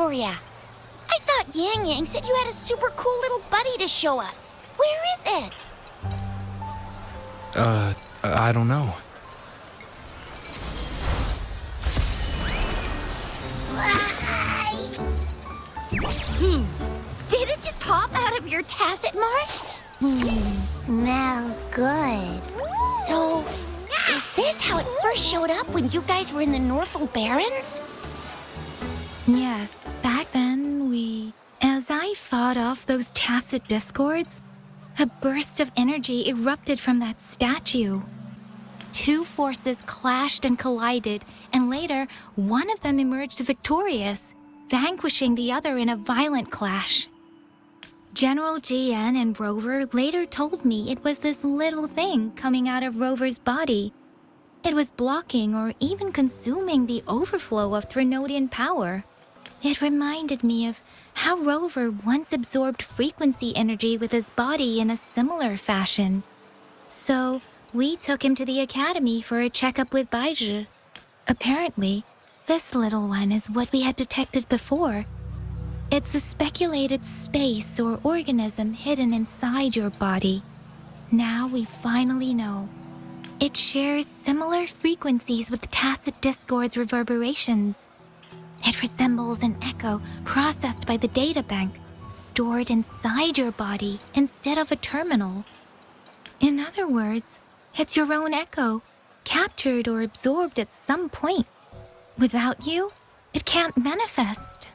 for ya. I thought Yang Yang said you had a super cool little buddy to show us. Where is it? I don't know. Did it just pop out of your tacit mark? Smells good. So, is this how it first showed up when you guys were in the Norfolk Barrens? Yes, back then As I fought off those tacit discords, a burst of energy erupted from that statue. Two forces clashed and collided, and later, one of them emerged victorious, vanquishing the other in a violent clash. General GN and Rover later told me it was this little thing coming out of Rover's body. It was blocking or even consuming the overflow of Threnodian power. It reminded me of how Rover once absorbed frequency energy with his body in a similar fashion. So, we took him to the academy for a checkup with Baizhi. Apparently, this little one is what we had detected before. It's a speculated space or organism hidden inside your body. Now we finally know. It shares similar frequencies with tacit discord's reverberations. It resembles an echo processed by the data bank, stored inside your body instead of a terminal. In other words, it's your own echo, captured or absorbed at some point. Without you, it can't manifest.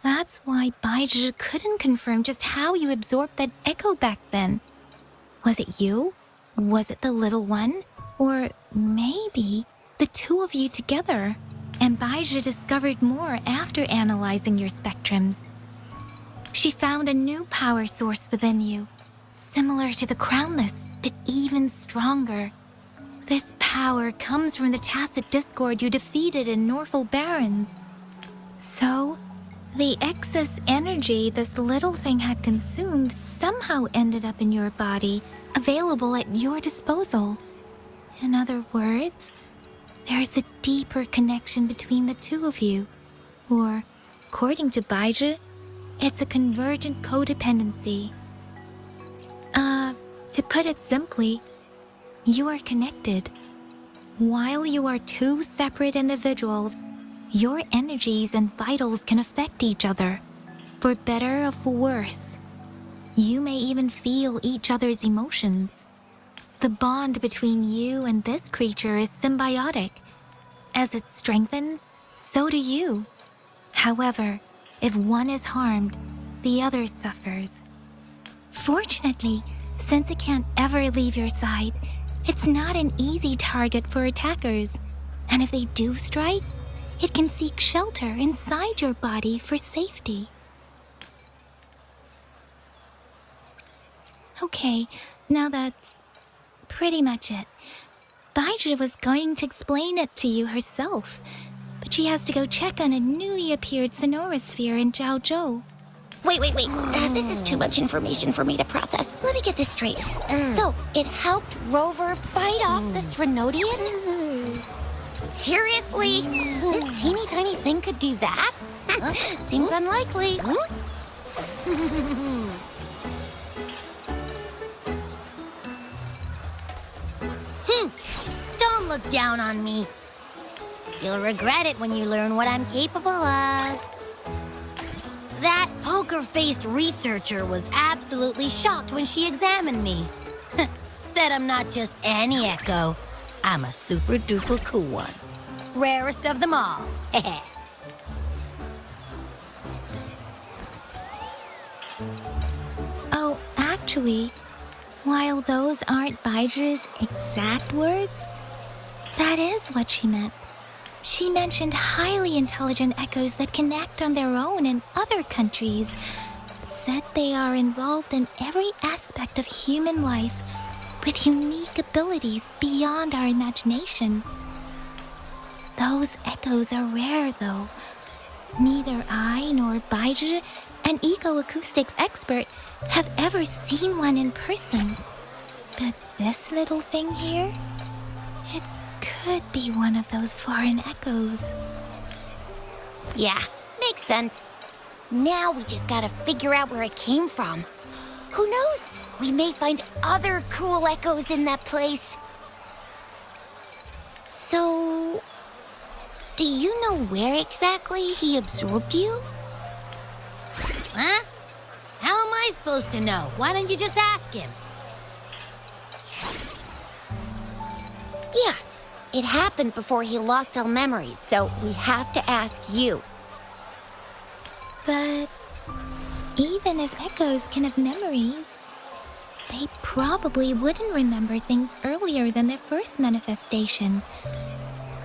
That's why Baizhi couldn't confirm just how you absorbed that echo back then. Was it you? Was it the little one? Or maybe the two of you together? And Baizhi discovered more after analyzing your spectrums. She found a new power source within you, similar to the crownless, but even stronger. This power comes from the tacit discord you defeated in Norfolk Barrens. So, the excess energy this little thing had consumed somehow ended up in your body, available at your disposal. In other words, there's a deeper connection between the two of you. Or, according to Baizhi, it's a convergent codependency. To put it simply, you are connected. While you are two separate individuals, your energies and vitals can affect each other, for better or for worse. You may even feel each other's emotions. The bond between you and this creature is symbiotic. As it strengthens, so do you. However, if one is harmed, the other suffers. Fortunately, since it can't ever leave your side, it's not an easy target for attackers. And if they do strike, it can seek shelter inside your body for safety. Okay, now that's pretty much it. Baizhi was going to explain it to you herself, but she has to go check on a newly appeared sonorosphere in Zhaozhou. Wait. This is too much information for me to process. Let me get this straight. So, it helped Rover fight off the Threnodian? Seriously? This teeny tiny thing could do that? Seems unlikely. Don't look down on me. You'll regret it when you learn what I'm capable of. That poker-faced researcher was absolutely shocked when she examined me. Said I'm not just any echo. I'm a super-duper cool one. Rarest of them all. Oh, actually, while those aren't Baizhi's exact words, that is what she meant. She mentioned highly intelligent echoes that can act on their own in other countries. Said they are involved in every aspect of human life with unique abilities beyond our imagination. Those echoes are rare, though. Neither I nor Baizhi, an ecoacoustics expert, have ever seen one in person. But this little thing here, it could be one of those foreign echoes. Yeah, makes sense. Now we just gotta figure out where it came from. Who knows? We may find other cool echoes in that place. So, do you know where exactly he absorbed you? Huh? How am I supposed to know? Why don't you just ask him? Yeah, it happened before he lost all memories, so we have to ask you. But even if echoes can have memories, they probably wouldn't remember things earlier than their first manifestation.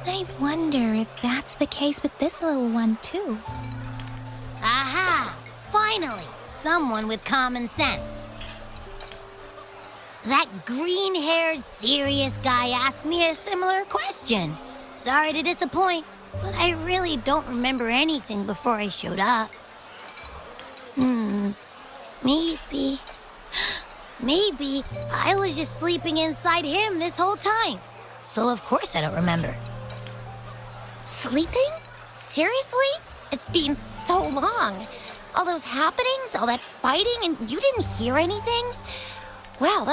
I wonder if that's the case with this little one, too. Aha! Finally, someone with common sense. That green-haired, serious guy asked me a similar question. Sorry to disappoint, but I really don't remember anything before I showed up. Maybe I was just sleeping inside him this whole time. So of course I don't remember. Sleeping? Seriously? It's been so long. All those happenings, all that fighting, and you didn't hear anything? Wow,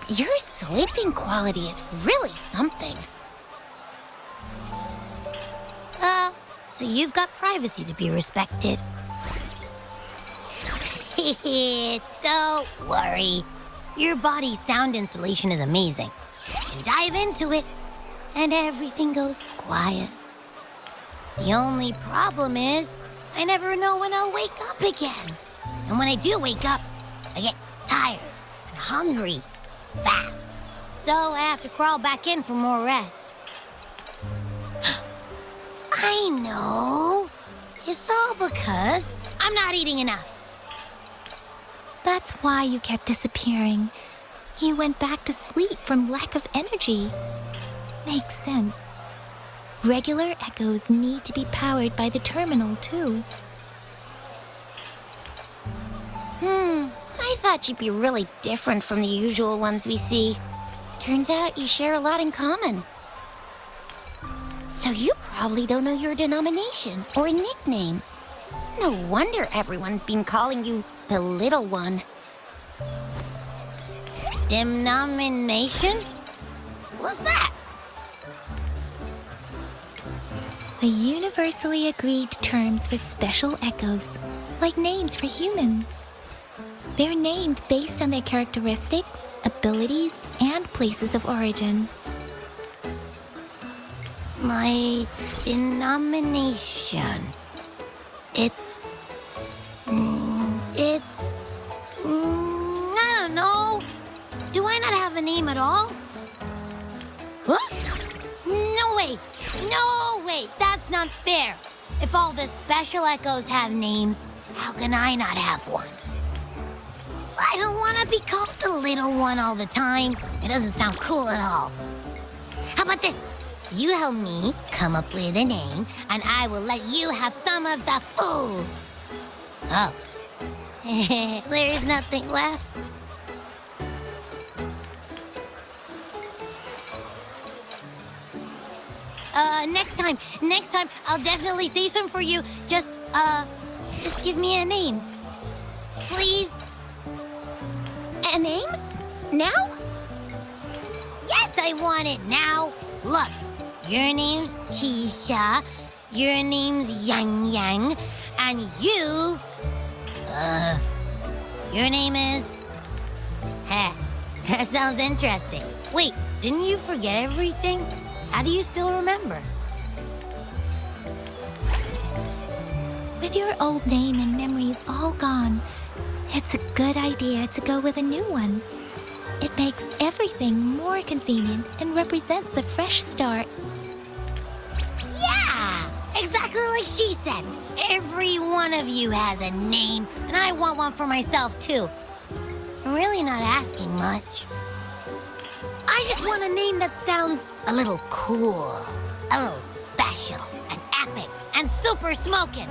your sleeping quality is really something. So you've got privacy to be respected. Don't worry. Your body's sound insulation is amazing. You can dive into it, and everything goes quiet. The only problem is, I never know when I'll wake up again. And when I do wake up, I get tired and hungry fast. So I have to crawl back in for more rest. I know. It's all because I'm not eating enough. That's why you kept disappearing. You went back to sleep from lack of energy. Makes sense. Regular echoes need to be powered by the terminal, too. I thought you'd be really different from the usual ones we see. Turns out you share a lot in common. So you probably don't know your denomination or a nickname. No wonder everyone's been calling you the Little One. Denomination? What's that? The universally agreed terms for special echoes, like names for humans. They're named based on their characteristics, abilities, and places of origin. My denomination. It's. I don't know. Do I not have a name at all? What? No way! No way! That's not fair! If all the special echoes have names, how can I not have one? I don't want to be called the little one all the time. It doesn't sound cool at all. How about this? You help me come up with a name, and I will let you have some of the food. Oh. There's nothing left. Next time, I'll definitely say some for you. Just give me a name. Please? A name? Now? Yes, I want it now. Look, your name's Chisha, your name's Yang Yang, and your name is... Heh, that sounds interesting. Wait, didn't you forget everything? How do you still remember? With your old name and memories all gone, it's a good idea to go with a new one. It makes everything more convenient and represents a fresh start. Yeah! Exactly like she said. Every one of you has a name, and I want one for myself, too. I'm really not asking much. I just want a name that sounds a little cool, a little special, and epic, and super smoking.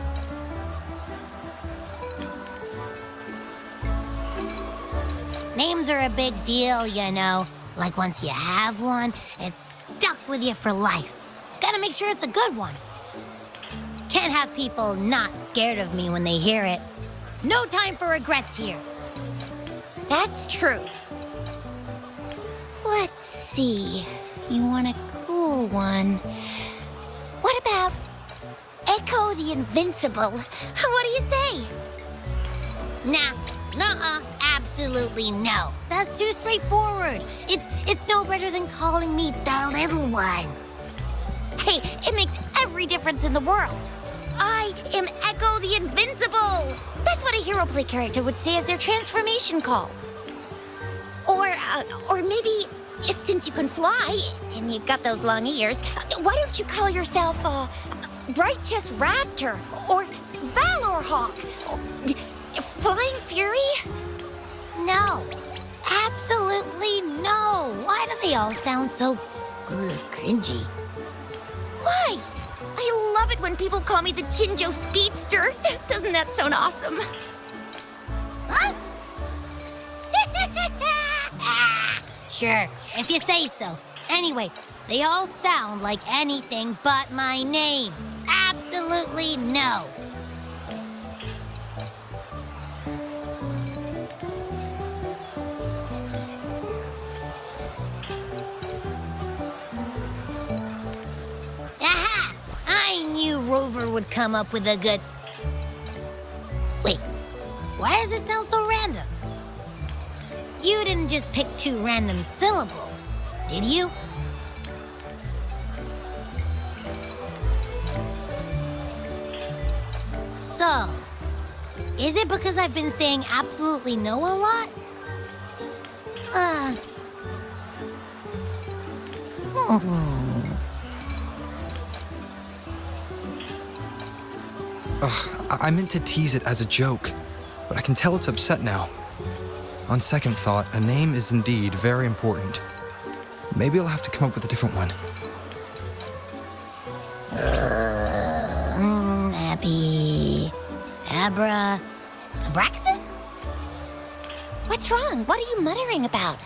Names are a big deal, you know. Like once you have one, it's stuck with you for life. Gotta make sure it's a good one. Can't Can't have people not scared of me when they hear it. No time for regrets here. That's true. Let's see. You want a cool one. What about Echo the Invincible? What do you say? Nah, nuh-uh, absolutely no. That's too straightforward. It's no better than calling me the little one. Hey, it makes every difference in the world. I am Echo the Invincible. That's what a hero play character would say as their transformation call. Or maybe, since you can fly and you got those long ears, why don't you call yourself Righteous Raptor or Valor Hawk? Flying Fury? No, absolutely no. Why do they all sound so cringy? Why? I love it when people call me the Chinjo Speedster. Doesn't that sound awesome? Huh? Sure, if you say so. Anyway, they all sound like anything but my name. Absolutely no. Aha! I knew Rover would come up with a good... Wait, why does it sound so random? You didn't just pick two random syllables, did you? So, is it because I've been saying absolutely no a lot? I meant to tease it as a joke, but I can tell it's upset now. On second thought, a name is indeed very important. Maybe I'll have to come up with a different one. Abby... Abraxas? What's wrong? What are you muttering about?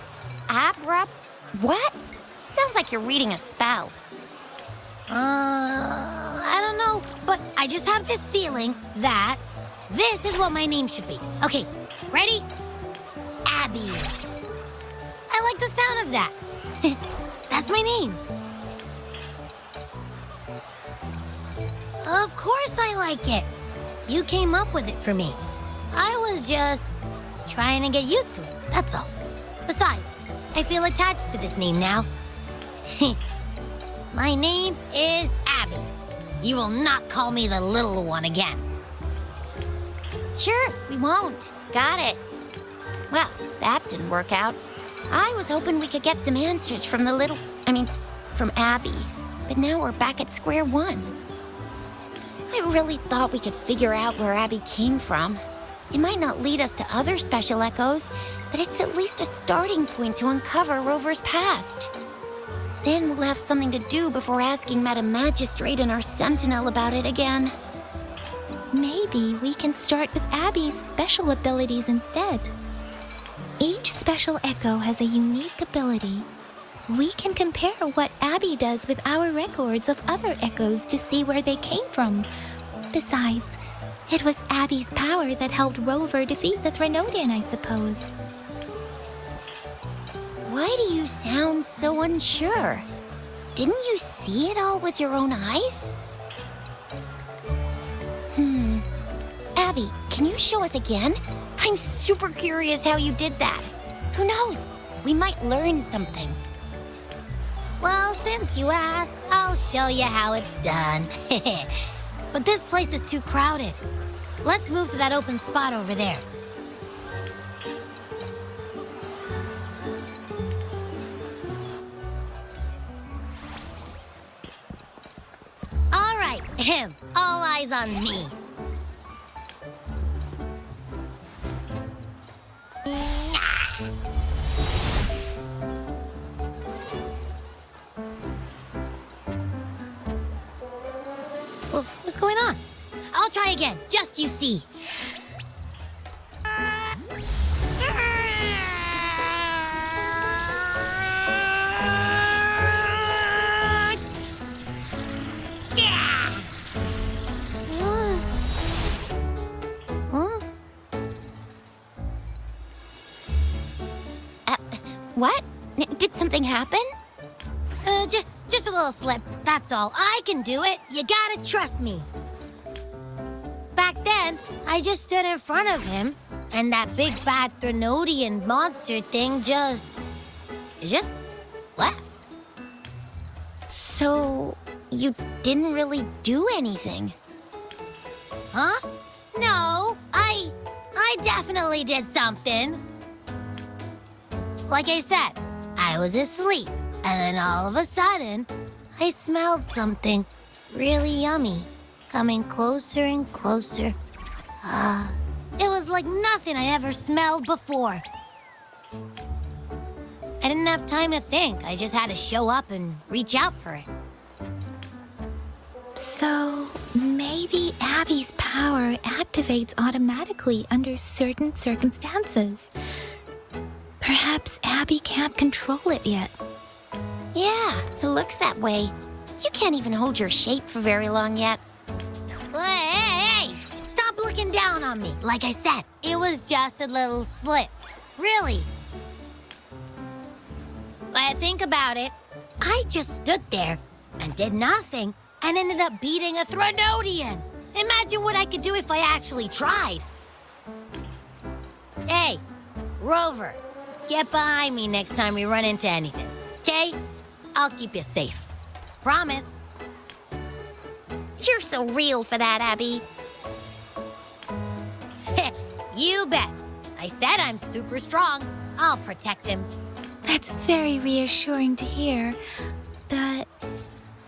What? Sounds like you're reading a spell. I don't know, but I just have this feeling that this is what my name should be. Okay, ready? Abby. I like the sound of that. That's my name. Of course I like it. You came up with it for me. I was just trying to get used to it, that's all. Besides, I feel attached to this name now. My name is Abby. You will not call me the little one again. Sure, we won't. Got it. Well, that didn't work out. I was hoping we could get some answers from from Abby. But now we're back at square one. I really thought we could figure out where Abby came from. It might not lead us to other special echoes, but it's at least a starting point to uncover Rover's past. Then we'll have something to do before asking Madam Magistrate and our Sentinel about it again. Maybe we can start with Abby's special abilities instead. Each special echo has a unique ability. We can compare what Abby does with our records of other echoes to see where they came from. Besides, it was Abby's power that helped Rover defeat the Threnodian, I suppose. Why do you sound so unsure? Didn't you see it all with your own eyes? Abby, can you show us again? I'm super curious how you did that. Who knows? We might learn something. Well, since you asked, I'll show you how it's done. But this place is too crowded. Let's move to that open spot over there. All right, all eyes on me. What's going on? I'll try again, just you see. What? Did something happen? Just a little slip, that's all. I can do it. You gotta trust me. Back then, I just stood in front of him, and that big bad Threnodian monster thing just left. So, you didn't really do anything? Huh? No, I definitely did something. Like I said, I was asleep, and then all of a sudden, I smelled something really yummy coming closer and closer. It was like nothing I ever smelled before. I didn't have time to think. I just had to show up and reach out for it. So, maybe Abby's power activates automatically under certain circumstances. Perhaps Abby can't control it yet. Yeah, it looks that way. You can't even hold your shape for very long yet. Hey! Stop looking down on me. Like I said, it was just a little slip. Really. But think about it. I just stood there and did nothing and ended up beating a Threnodian. Imagine what I could do if I actually tried. Hey, Rover, get behind me next time we run into anything, okay? I'll keep you safe. Promise. You're so real for that, Abby. You bet. I said I'm super strong. I'll protect him. That's very reassuring to hear. But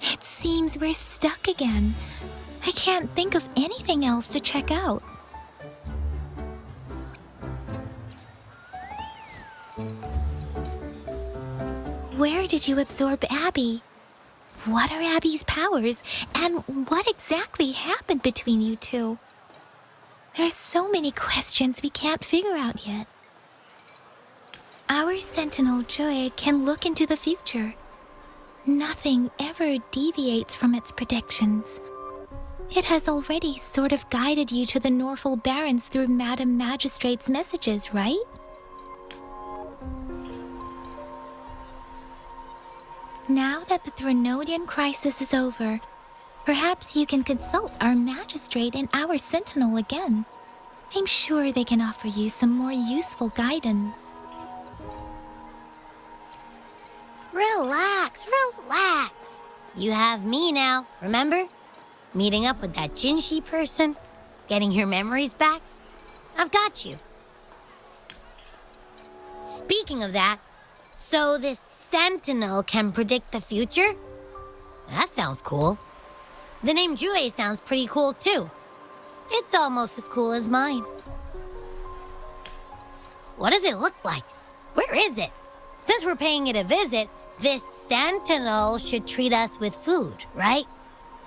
it seems we're stuck again. I can't think of anything else to check out. Where did you absorb Abby? What are Abby's powers, and what exactly happened between you two? There are so many questions we can't figure out yet. Our Sentinel Joy can look into the future. Nothing ever deviates from its predictions. It has already sort of guided you to the Norfolk Barrens through Madam Magistrate's messages, right? Now that the Threnodian crisis is over, perhaps you can consult our Magistrate and our Sentinel again. I'm sure they can offer you some more useful guidance. Relax, relax. You have me now, remember? Meeting up with that Jinshi person, getting your memories back. I've got you. Speaking of that, so this Sentinel can predict the future? That sounds cool. The name Jue sounds pretty cool too. It's almost as cool as mine. What does it look like? Where is it? Since we're paying it a visit, this Sentinel should treat us with food, right?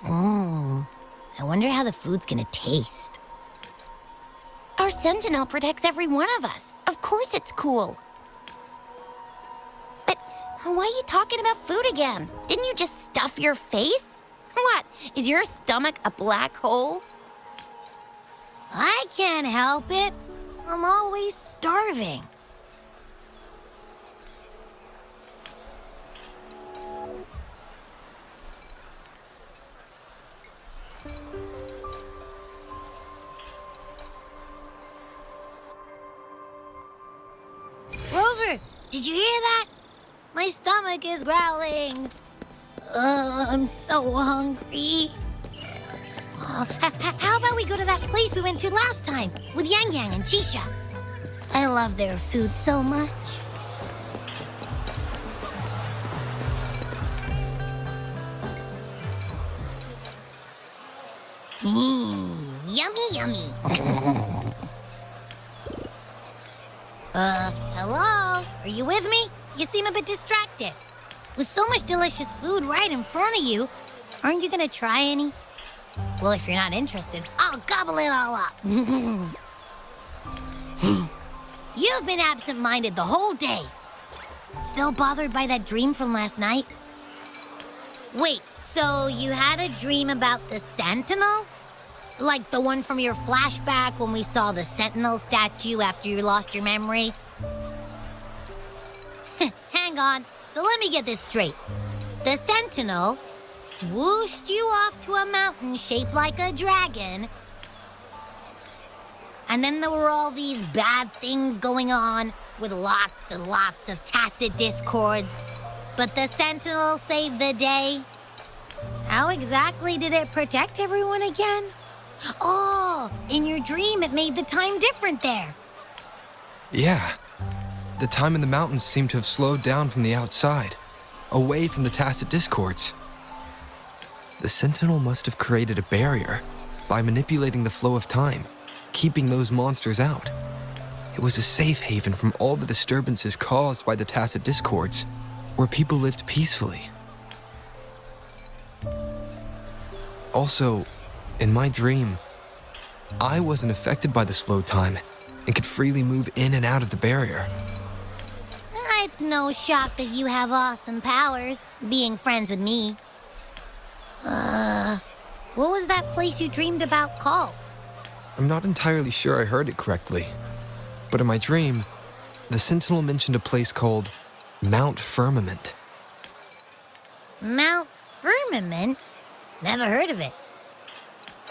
I wonder how the food's gonna taste. Our Sentinel protects every one of us. Of course it's cool. But why are you talking about food again? Didn't you just stuff your face? What, is your stomach a black hole? I can't help it. I'm always starving. Rover, did you hear that? My stomach is growling. I'm so hungry. How about we go to that place we went to last time with Yang Yang and Chisha? I love their food so much. Yummy, yummy. Hello? Are you with me? You seem a bit distracted. With so much delicious food right in front of you, aren't you gonna try any? Well, if you're not interested, I'll gobble it all up. You've been absent-minded the whole day. Still bothered by that dream from last night? Wait, so you had a dream about the Sentinel? Like the one from your flashback when we saw the Sentinel statue after you lost your memory? hang on. So let me get this straight. The Sentinel swooshed you off to a mountain shaped like a dragon. And then there were all these bad things going on with lots and lots of tacit discords. But the Sentinel saved the day. How exactly did it protect everyone again? Oh, in your dream it made the time different there. Yeah. The time in the mountains seemed to have slowed down from the outside, away from the tacit discords. The Sentinel must have created a barrier by manipulating the flow of time, keeping those monsters out. It was a safe haven from all the disturbances caused by the tacit discords, where people lived peacefully. Also, in my dream, I wasn't affected by the slow time and could freely move in and out of the barrier. It's no shock that you have awesome powers, being friends with me. What was that place you dreamed about called? I'm not entirely sure I heard it correctly, but in my dream, the Sentinel mentioned a place called Mount Firmament. Mount Firmament? Never heard of it.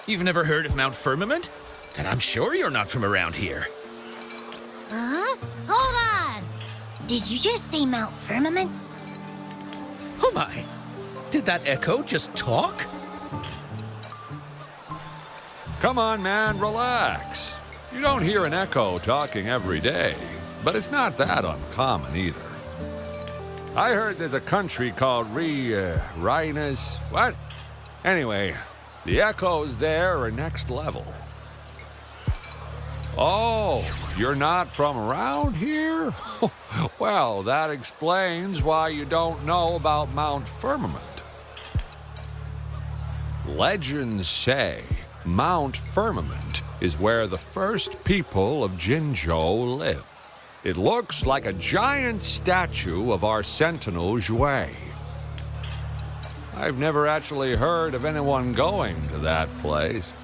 You've never heard of Mount Firmament? Then I'm sure you're not from around here. Huh? Hold on! Did you just say Mount Firmament? Oh my! Did that echo just talk? Come on, man, relax. You don't hear an echo talking every day, but it's not that uncommon either. I heard there's a country called Rhinus. What? Anyway, the echoes there are next level. Oh, you're not from around here? Well, that explains why you don't know about Mount Firmament. Legends say Mount Firmament is where the first people of Jinzhou live. It looks like a giant statue of our Sentinel Jue. I've never actually heard of anyone going to that place.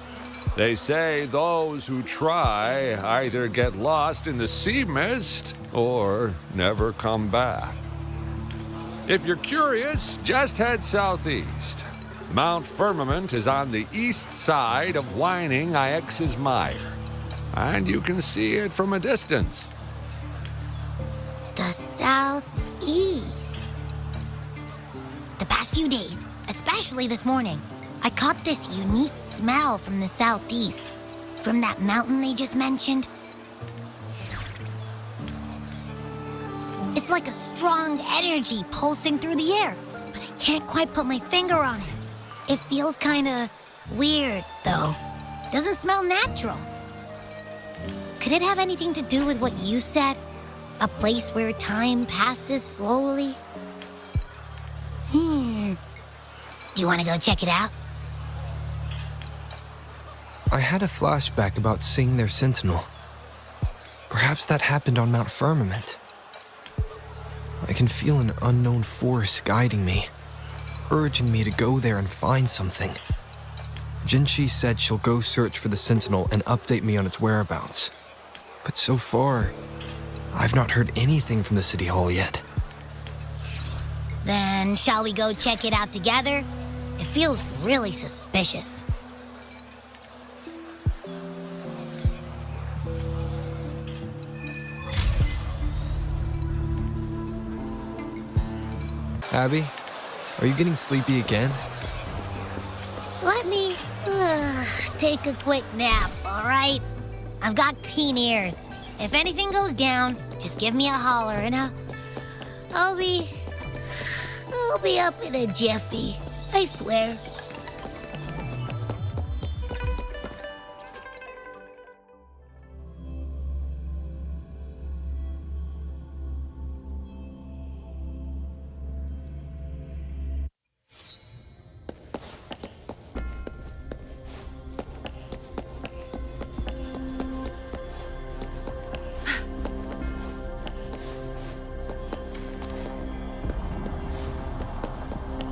They say those who try either get lost in the sea mist or never come back. If you're curious, just head southeast. Mount Firmament is on the east side of Whining Ix's Mire, and you can see it from a distance. The southeast. The past few days, especially this morning, I caught this unique smell from the southeast, from that mountain they just mentioned. It's like a strong energy pulsing through the air, but I can't quite put my finger on it. It feels kinda weird, though. Doesn't smell natural. Could it have anything to do with what you said? A place where time passes slowly? Do you want to go check it out? I had a flashback about seeing their Sentinel. Perhaps that happened on Mount Firmament. I can feel an unknown force guiding me, urging me to go there and find something. Jinshi said she'll go search for the Sentinel and update me on its whereabouts. But so far, I've not heard anything from the City Hall yet. Then shall we go check it out together? It feels really suspicious. Abby, are you getting sleepy again? Let me take a quick nap, all right? I've got keen ears. If anything goes down, just give me a holler and I'll be up in a jiffy. I swear.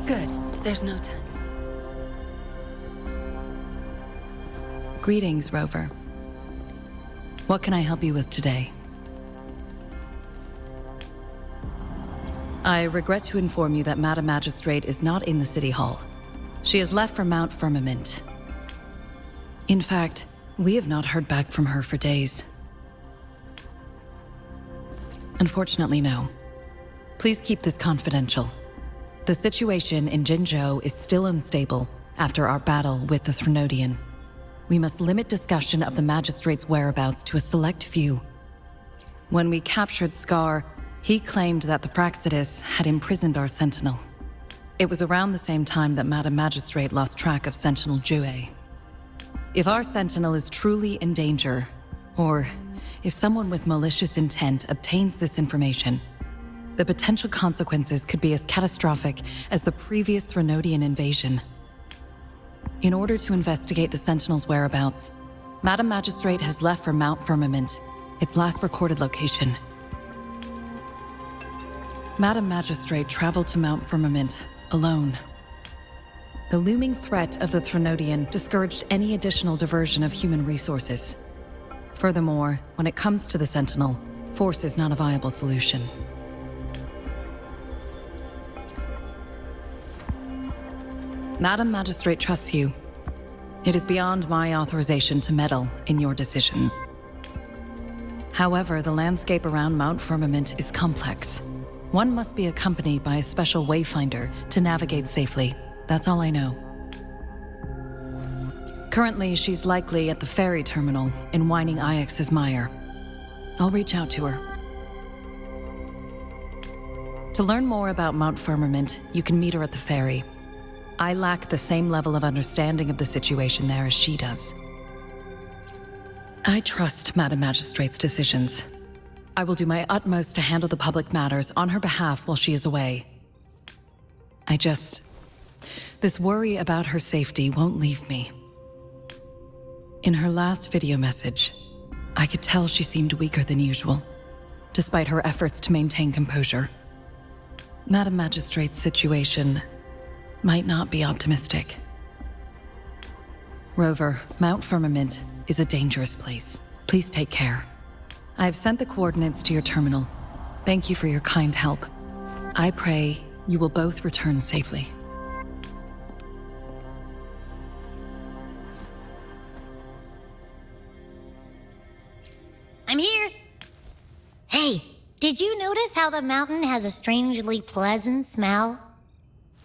Good. There's no time. Greetings, Rover. What can I help you with today? I regret to inform you that Madam Magistrate is not in the City Hall. She has left for Mount Firmament. In fact, we have not heard back from her for days. Unfortunately, no. Please keep this confidential. The situation in Jinzhou is still unstable after our battle with the Threnodian. We must limit discussion of the Magistrate's whereabouts to a select few. When we captured Scar, he claimed that the Praxidus had imprisoned our Sentinel. It was around the same time that Madam Magistrate lost track of Sentinel Jue. If our Sentinel is truly in danger, or if someone with malicious intent obtains this information, the potential consequences could be as catastrophic as the previous Threnodian invasion. In order to investigate the Sentinel's whereabouts, Madam Magistrate has left for Mount Firmament, its last recorded location. Madam Magistrate traveled to Mount Firmament alone. The looming threat of the Threnodian discouraged any additional diversion of human resources. Furthermore, when it comes to the Sentinel, force is not a viable solution. Madam Magistrate trusts you. It is beyond my authorization to meddle in your decisions. However, the landscape around Mount Firmament is complex. One must be accompanied by a special wayfinder to navigate safely. That's all I know. Currently, she's likely at the ferry terminal in Whining Ix's Mire. I'll reach out to her. To learn more about Mount Firmament, you can meet her at the ferry. I lack the same level of understanding of the situation there as she does. I trust Madam Magistrate's decisions. I will do my utmost to handle the public matters on her behalf while she is away. This worry about her safety won't leave me. In her last video message, I could tell she seemed weaker than usual, despite her efforts to maintain composure. Madam Magistrate's situation might not be optimistic. Rover, Mount Firmament is a dangerous place. Please take care. I have sent the coordinates to your terminal. Thank you for your kind help. I pray you will both return safely. I'm here. Hey, did you notice how the mountain has a strangely pleasant smell?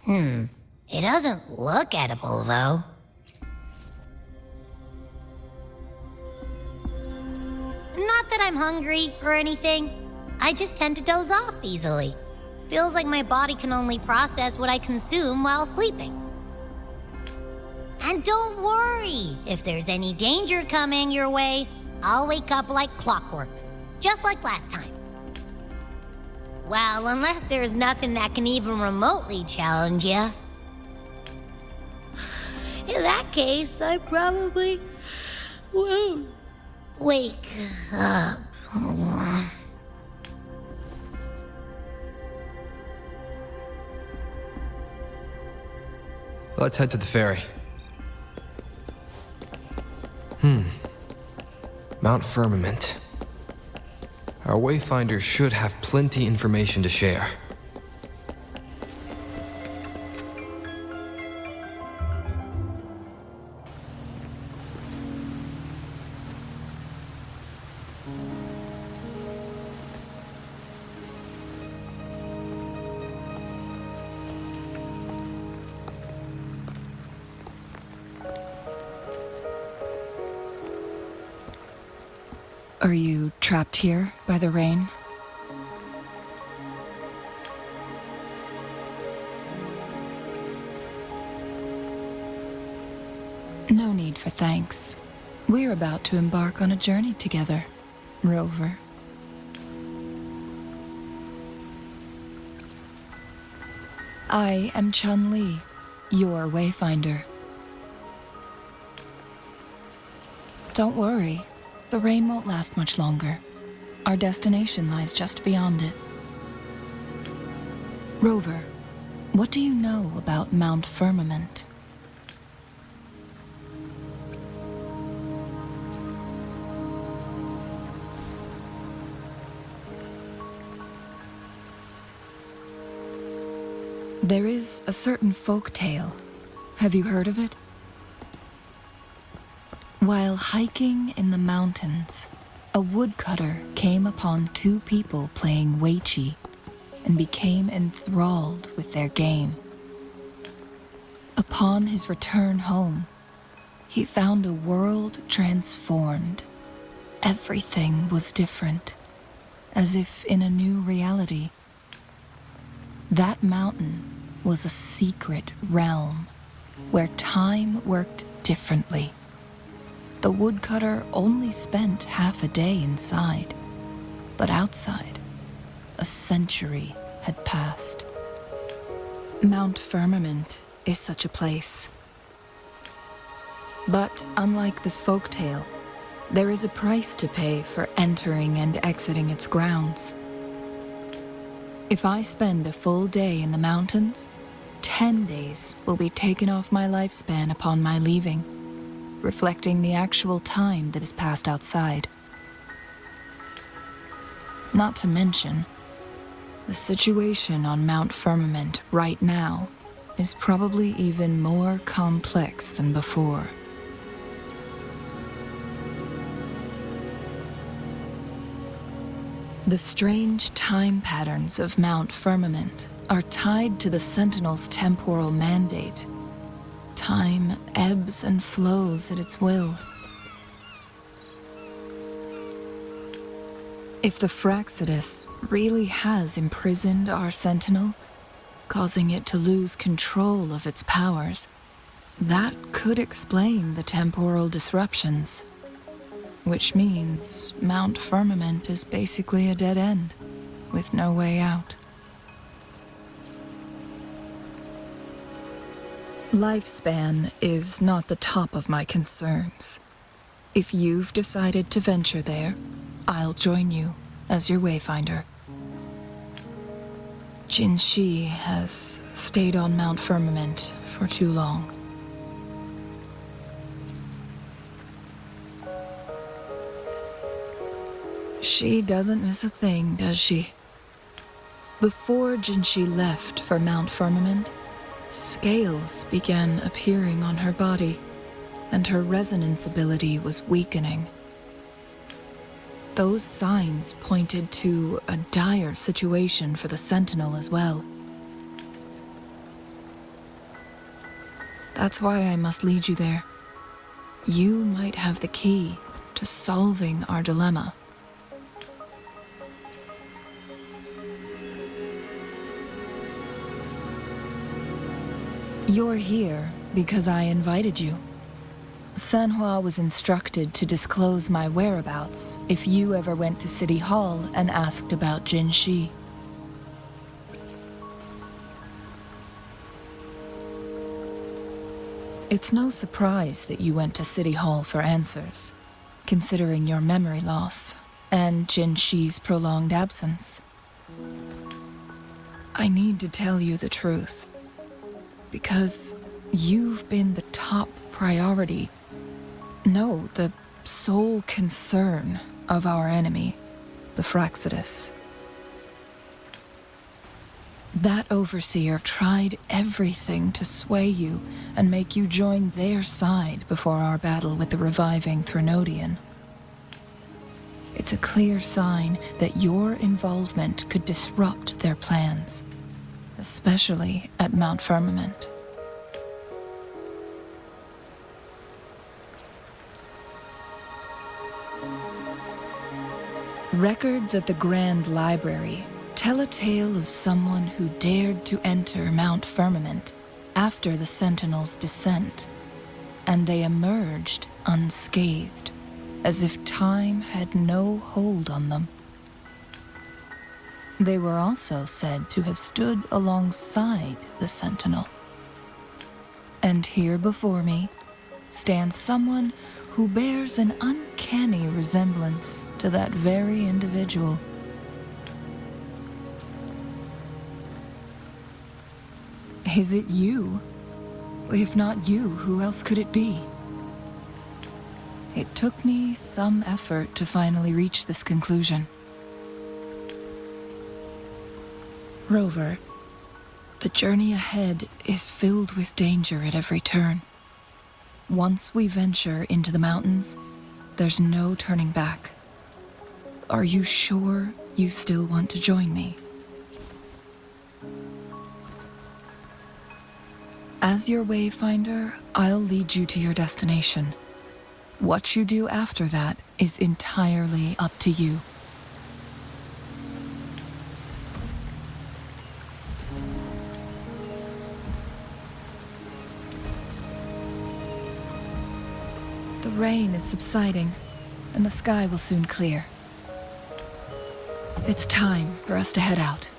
It doesn't look edible, though. Not that I'm hungry or anything. I just tend to doze off easily. Feels like my body can only process what I consume while sleeping. And don't worry, if there's any danger coming your way, I'll wake up like clockwork, just like last time. Well, unless there's nothing that can even remotely challenge you. In that case, I probably won't wake up. Let's head to the ferry. Mount Firmament. Our wayfinder should have plenty information to share. Are you trapped here by the rain? No need for thanks. We're about to embark on a journey together, Rover. I am Chun-Li, your wayfinder. Don't worry. The rain won't last much longer. Our destination lies just beyond it. Rover, what do you know about Mount Firmament? There is a certain folk tale. Have you heard of it? While hiking in the mountains, a woodcutter came upon two people playing weiqi and became enthralled with their game. Upon his return home, he found a world transformed. Everything was different, as if in a new reality. That mountain was a secret realm where time worked differently. The woodcutter only spent half a day inside, but outside, a century had passed. Mount Firmament is such a place. But unlike this folktale, there is a price to pay for entering and exiting its grounds. If I spend a full day in the mountains, 10 days will be taken off my lifespan upon my leaving, reflecting the actual time that is passed outside. Not to mention, the situation on Mount Firmament right now is probably even more complex than before. The strange time patterns of Mount Firmament are tied to the Sentinel's temporal mandate. Time ebbs and flows at its will. If the Fractsidus really has imprisoned our Sentinel, causing it to lose control of its powers, that could explain the temporal disruptions. Which means Mount Firmament is basically a dead end, with no way out. Lifespan is not the top of my concerns. If you've decided to venture there, I'll join you as your wayfinder. Jin Shi has stayed on Mount Firmament for too long. She doesn't miss a thing, does she? Before Jinshi left for Mount Firmament, scales began appearing on her body, and her resonance ability was weakening. Those signs pointed to a dire situation for the Sentinel as well. That's why I must lead you there. You might have the key to solving our dilemma. You're here because I invited you. Sanhua was instructed to disclose my whereabouts if you ever went to City Hall and asked about Jin Shi. It's no surprise that you went to City Hall for answers, considering your memory loss and Jin Shi's prolonged absence. I need to tell you the truth. Because you've been the top priority. No, the sole concern of our enemy, the Fractsidus. That overseer tried everything to sway you and make you join their side before our battle with the reviving Threnodian. It's a clear sign that your involvement could disrupt their plans, especially at Mount Firmament. Records at the Grand Library tell a tale of someone who dared to enter Mount Firmament after the Sentinel's descent, and they emerged unscathed, as if time had no hold on them. They were also said to have stood alongside the Sentinel. And here before me stands someone who bears an uncanny resemblance to that very individual. Is it you? If not you, who else could it be? It took me some effort to finally reach this conclusion. Rover, The journey ahead is filled with danger at every turn. Once we venture into the mountains, there's no turning back. Are you sure you still want to join me? As your wayfinder, I'll lead you to your destination. What you do after that is entirely up to you. The rain is subsiding, and the sky will soon clear. It's time for us to head out.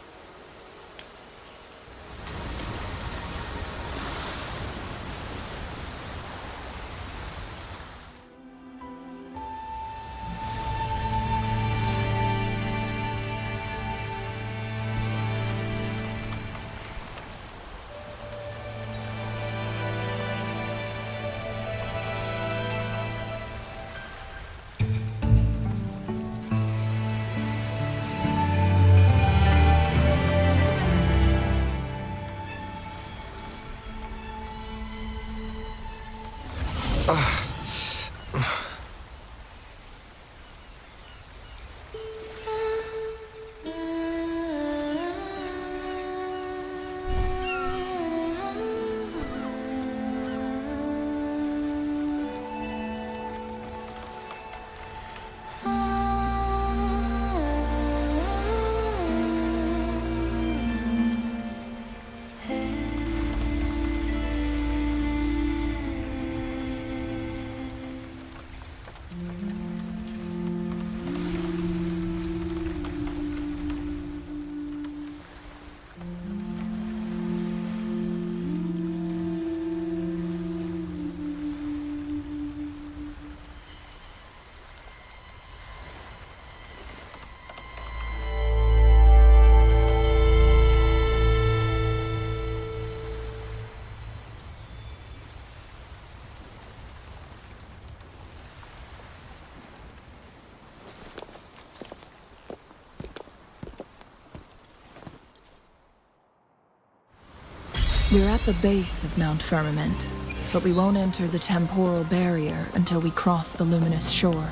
We're at the base of Mount Firmament, but we won't enter the temporal barrier until we cross the luminous shore.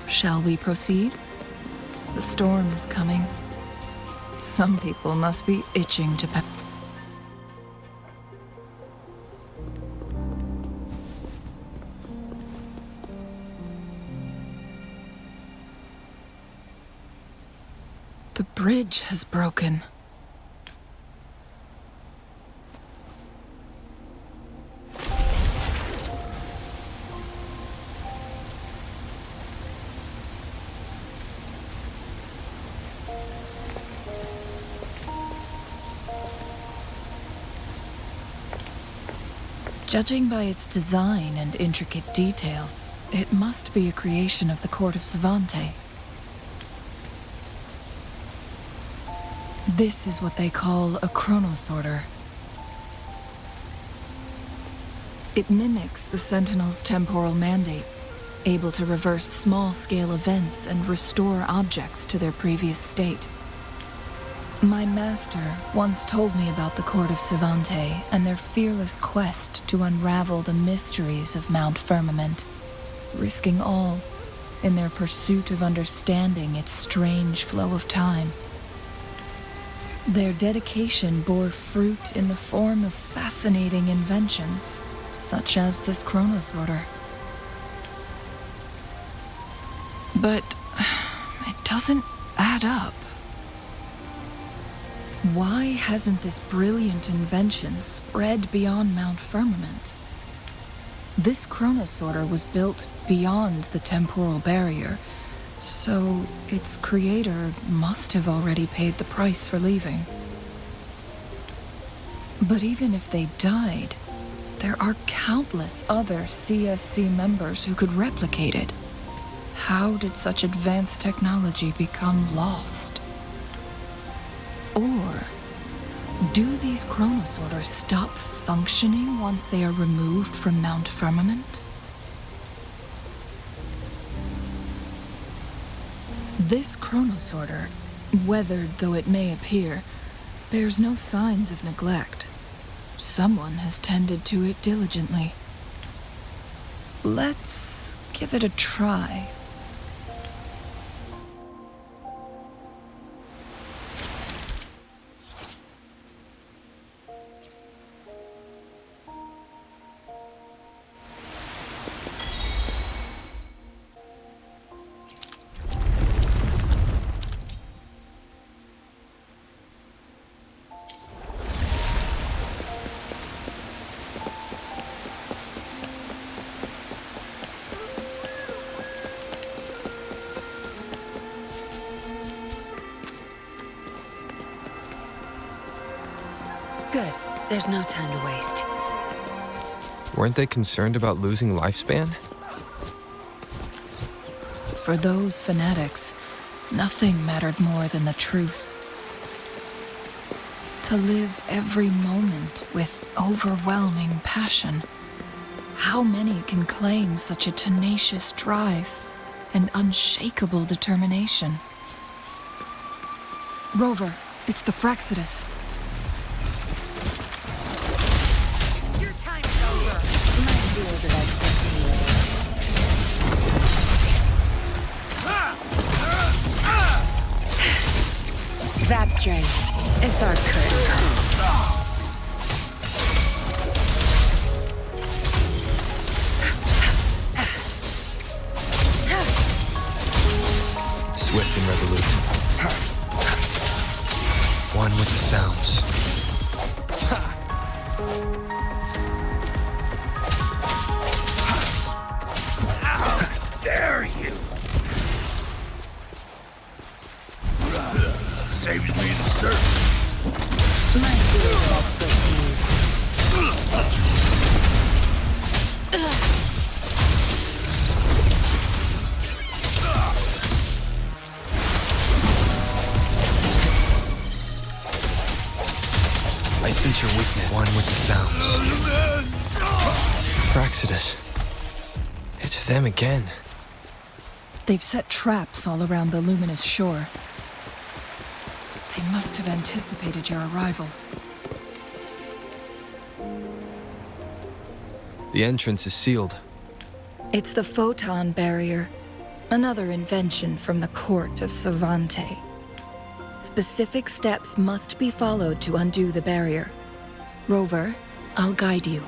Shall we proceed? The storm is coming. Some people must be itching to The bridge has broken. Judging by its design and intricate details, it must be a creation of the court of Savante. This is what they call a chronosorter. It mimics the Sentinel's temporal mandate, able to reverse small-scale events and restore objects to their previous state. My master once told me about the Court of Savante and their fearless quest to unravel the mysteries of Mount Firmament, risking all in their pursuit of understanding its strange flow of time. Their dedication bore fruit in the form of fascinating inventions, such as this chronosorter. But it doesn't add up. Why hasn't this brilliant invention spread beyond Mount Firmament? This chronosorter was built beyond the temporal barrier, so its creator must have already paid the price for leaving. But even if they died, there are countless other CSC members who could replicate it. How did such advanced technology become lost? Or do these chronosorters stop functioning once they are removed from Mount Firmament? This chronosorter, weathered though it may appear, bears no signs of neglect. Someone has tended to it diligently. Let's give it a try. Good. There's no time to waste. Weren't they concerned about losing lifespan? For those fanatics, nothing mattered more than the truth. To live every moment with overwhelming passion. How many can claim such a tenacious drive and unshakable determination? Rover, it's the Fraxidus. Your time is over. My field of expertise. Zap string. It's our curtain call. Swift and resolute. One with the sounds. Dare you! Saves me the search. My field of expertise. I sense your weakness. One with the sounds. Fraxidus. It's them again. They've set traps all around the luminous shore. They must have anticipated your arrival. The entrance is sealed. It's the photon barrier, another invention from the court of Savante. Specific steps must be followed to undo the barrier. Rover, I'll guide you.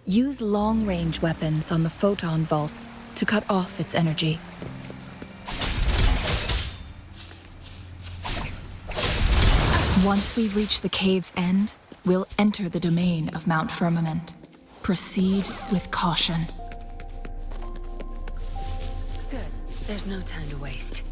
Use long-range weapons on the photon vaults to cut off its energy. Once we reach the cave's end, we'll enter the domain of Mount Firmament. Proceed with caution. Good. There's no time to waste.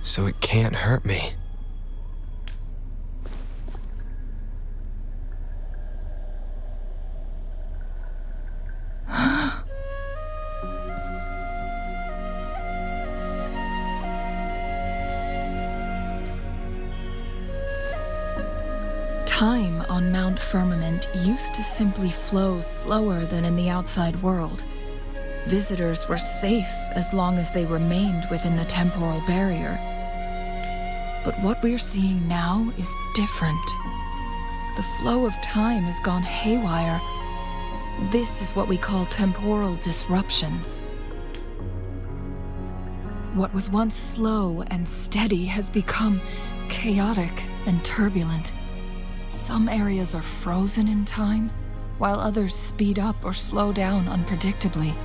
So it can't hurt me. Time on Mount Firmament used to simply flow slower than in the outside world. Visitors were safe as long as they remained within the temporal barrier. But what we're seeing now is different. The flow of time has gone haywire. This is what we call temporal disruptions. What was once slow and steady has become chaotic and turbulent. Some areas are frozen in time, while others speed up or slow down unpredictably.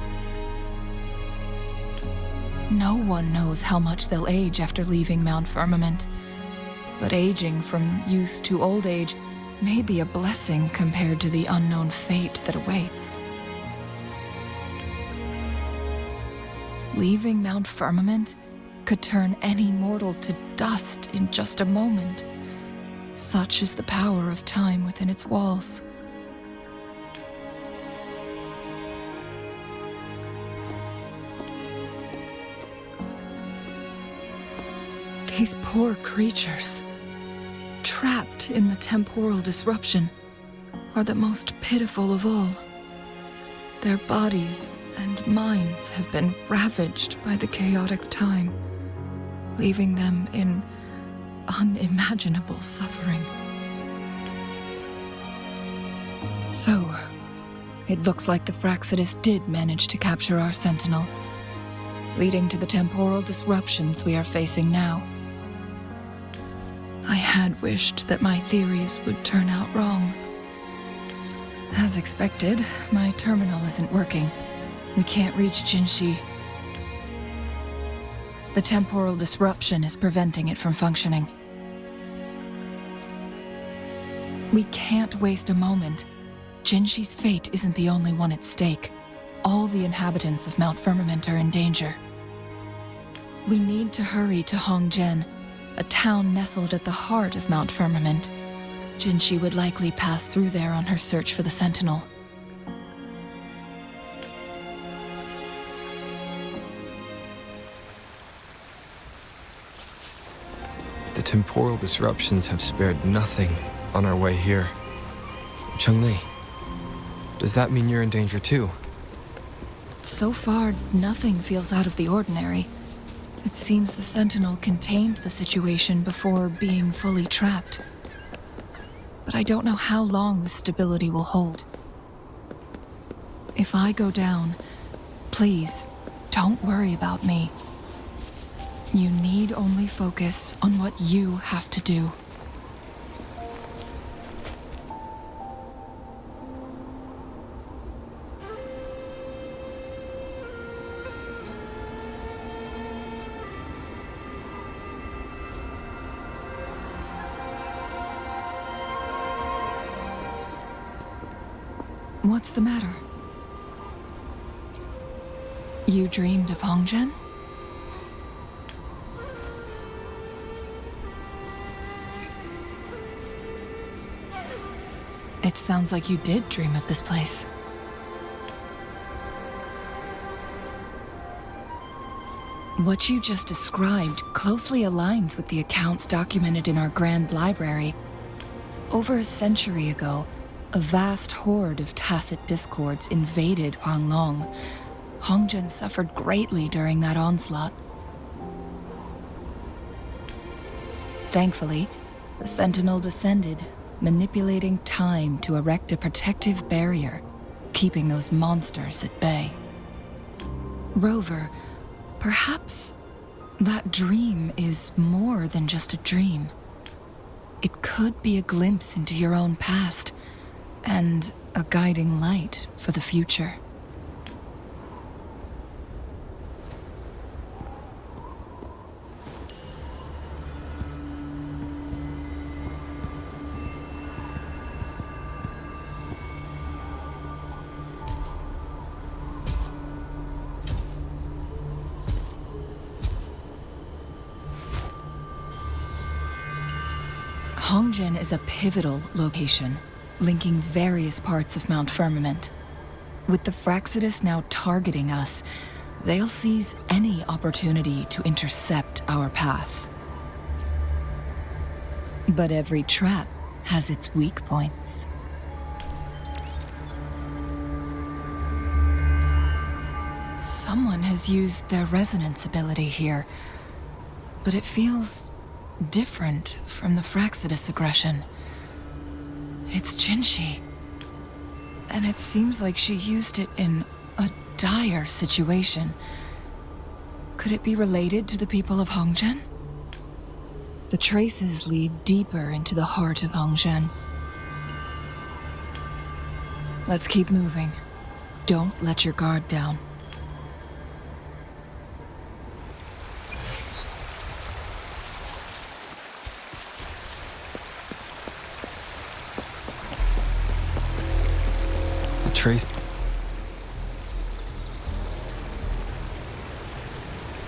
No one knows how much they'll age after leaving Mount Firmament, but aging from youth to old age may be a blessing compared to the unknown fate that awaits. Leaving Mount Firmament could turn any mortal to dust in just a moment. Such is the power of time within its walls. These poor creatures, trapped in the temporal disruption, are the most pitiful of all. Their bodies and minds have been ravaged by the chaotic time, leaving them in unimaginable suffering. So, it looks like the Fraxidus did manage to capture our Sentinel, leading to the temporal disruptions we are facing now. I had wished that my theories would turn out wrong. As expected, my terminal isn't working. We can't reach Jinshi. The temporal disruption is preventing it from functioning. We can't waste a moment. Jinshi's fate isn't the only one at stake. All the inhabitants of Mount Firmament are in danger. We need to hurry to Hongjian, a town nestled at the heart of Mount Firmament. Jinshi would likely pass through there on her search for the Sentinel. The temporal disruptions have spared nothing on our way here. Cheng-Li, does that mean you're in danger too? So far, nothing feels out of the ordinary. It seems the Sentinel contained the situation before being fully trapped. But I don't know how long this stability will hold. If I go down, please, don't worry about me. You need only focus on what you have to do. What's the matter? You dreamed of Hongjian? It sounds like you did dream of this place. What you just described closely aligns with the accounts documented in our Grand Library. Over a century ago, a vast horde of tacit discords invaded Huanglong. Hongjian suffered greatly during that onslaught. Thankfully, the Sentinel descended, manipulating time to erect a protective barrier, keeping those monsters at bay. Rover, perhaps that dream is more than just a dream. It could be a glimpse into your own past, and a guiding light for the future. Hongjian is a pivotal location, linking various parts of Mount Firmament. With the Fraxidus now targeting us, they'll seize any opportunity to intercept our path. But every trap has its weak points. Someone has used their resonance ability here, but it feels different from the Fraxidus aggression. It's Jinshi. And it seems like she used it in a dire situation. Could it be related to the people of Hongjian? The traces lead deeper into the heart of Hongjian. Let's keep moving. Don't let your guard down. trace.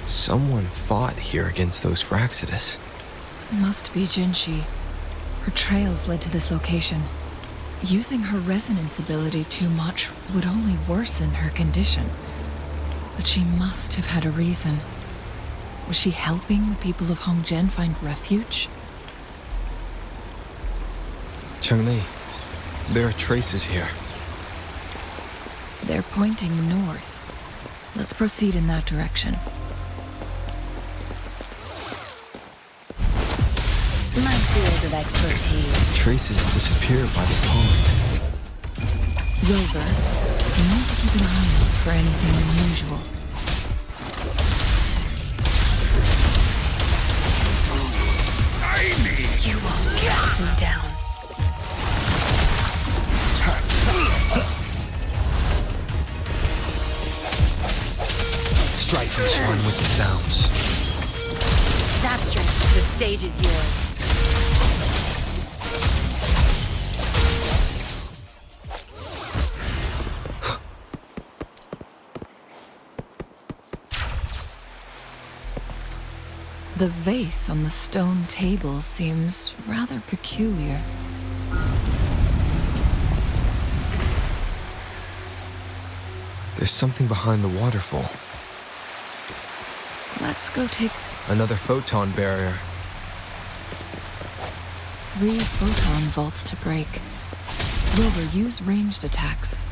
Someone fought here against those Fraxidus. Must be Jinshi. Her trails led to this location. Using her resonance ability too much would only worsen her condition. But she must have had a reason. Was she helping the people of Hongzhen find refuge? Changli, there are traces here. They're pointing north. Let's proceed in that direction. My field of expertise. Traces disappear by the pond. Rover, you need to keep an eye out for anything unusual. You won't cast me down. Strike and run with the sounds. Zapstress, the stage is yours. The vase on the stone table seems rather peculiar. There's something behind the waterfall. Let's go take Another photon barrier. 3 photon vaults to break. Rover, use ranged attacks.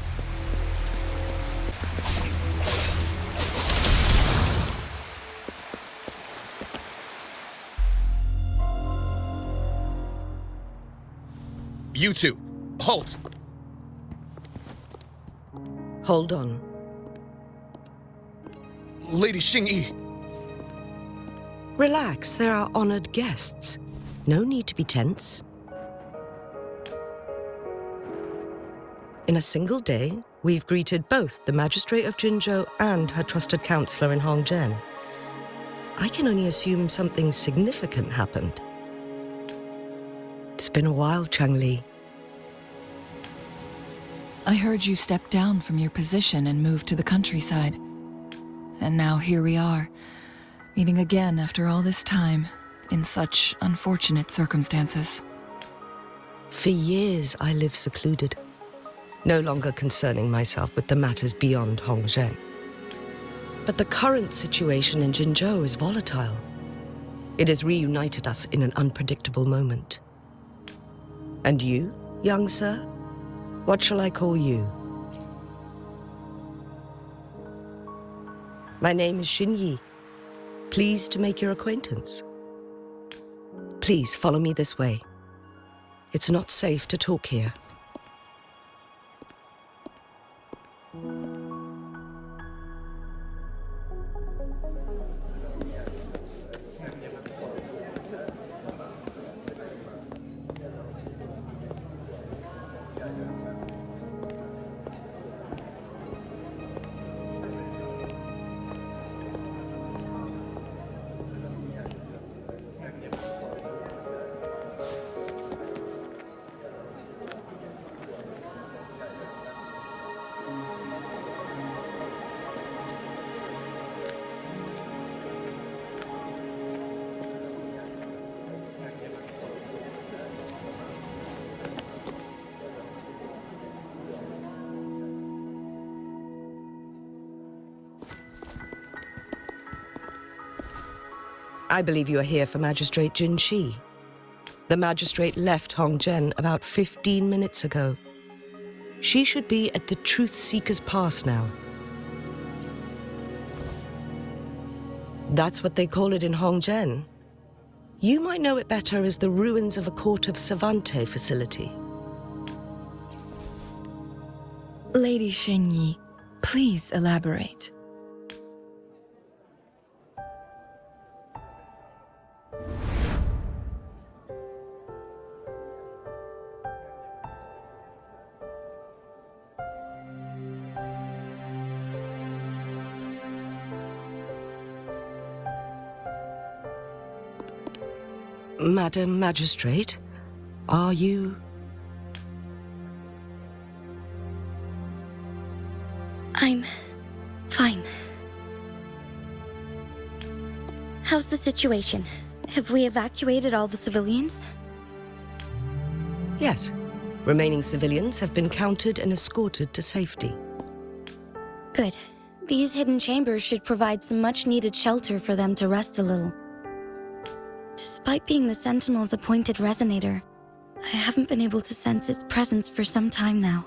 You two, halt! Hold on. Lady Xingyi. Relax, they're our honored guests. No need to be tense. In a single day, we've greeted both the Magistrate of Jinzhou and her trusted counselor in Hongzhen. I can only assume something significant happened. It's been a while, Changli. I heard you step down from your position and move to the countryside. And now here we are, meeting again after all this time, in such unfortunate circumstances. For years, I lived secluded, no longer concerning myself with the matters beyond Hongzhen. But the current situation in Jinzhou is volatile. It has reunited us in an unpredictable moment. And you, young sir? What shall I call you? My name is Xinyi. Pleased to make your acquaintance. Please follow me this way. It's not safe to talk here. I believe you are here for Magistrate Jin Shi. The magistrate left Hongzhen about 15 minutes ago. She should be at the Truth Seeker's Pass now. That's what they call it in Hongzhen. You might know it better as the ruins of a Court of Savante facility. Lady Xingyi, please elaborate. Madam Magistrate, are you... I'm fine. How's the situation? Have we evacuated all the civilians? Yes. Remaining civilians have been counted and escorted to safety. Good. These hidden chambers should provide some much-needed shelter for them to rest a little. Despite being the Sentinel's appointed resonator, I haven't been able to sense its presence for some time now.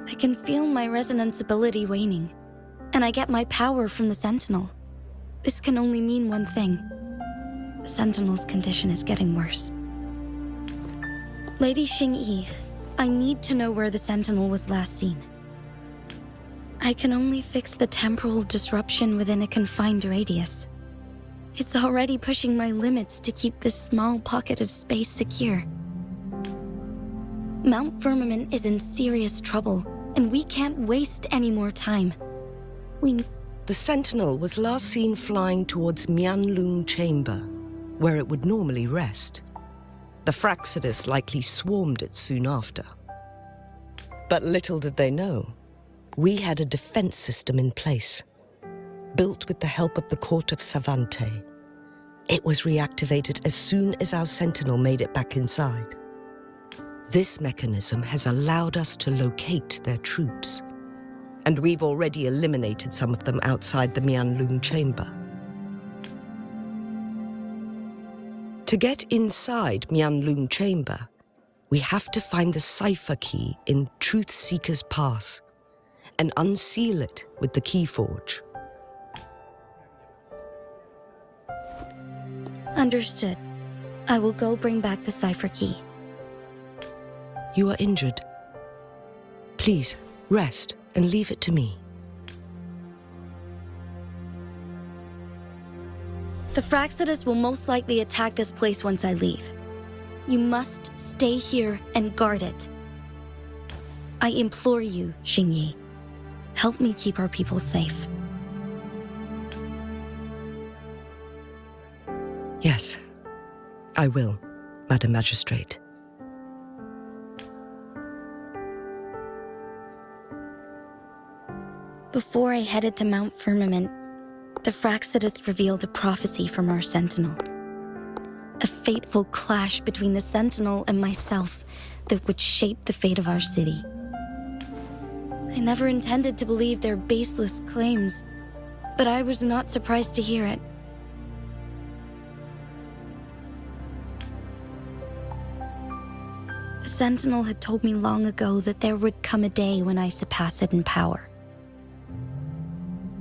I can feel my resonance ability waning, and I get my power from the Sentinel. This can only mean one thing. The Sentinel's condition is getting worse. Lady Xingyi, I need to know where the Sentinel was last seen. I can only fix the temporal disruption within a confined radius. It's already pushing my limits to keep this small pocket of space secure. Mount Firmament is in serious trouble, and we can't waste any more time. The Sentinel was last seen flying towards Huanglong chamber, where it would normally rest. The Fraxidus likely swarmed it soon after. But little did they know, we had a defense system in place, built with the help of the court of Savante. It was reactivated as soon as our Sentinel made it back inside. This mechanism has allowed us to locate their troops, and we've already eliminated some of them outside the Huanglong chamber. To get inside Huanglong chamber, we have to find the cipher key in Truth Seeker's Pass and unseal it with the Keyforge. Understood. I will go bring back the cipher key. You are injured. Please, rest and leave it to me. The Fraxidus will most likely attack this place once I leave. You must stay here and guard it. I implore you, Xingyi. Help me keep our people safe. Yes, I will, Madam Magistrate. Before I headed to Mount Firmament, the Fraxidus revealed a prophecy from our Sentinel. A fateful clash between the Sentinel and myself that would shape the fate of our city. I never intended to believe their baseless claims, but I was not surprised to hear it. The Sentinel had told me long ago that there would come a day when I surpass it in power.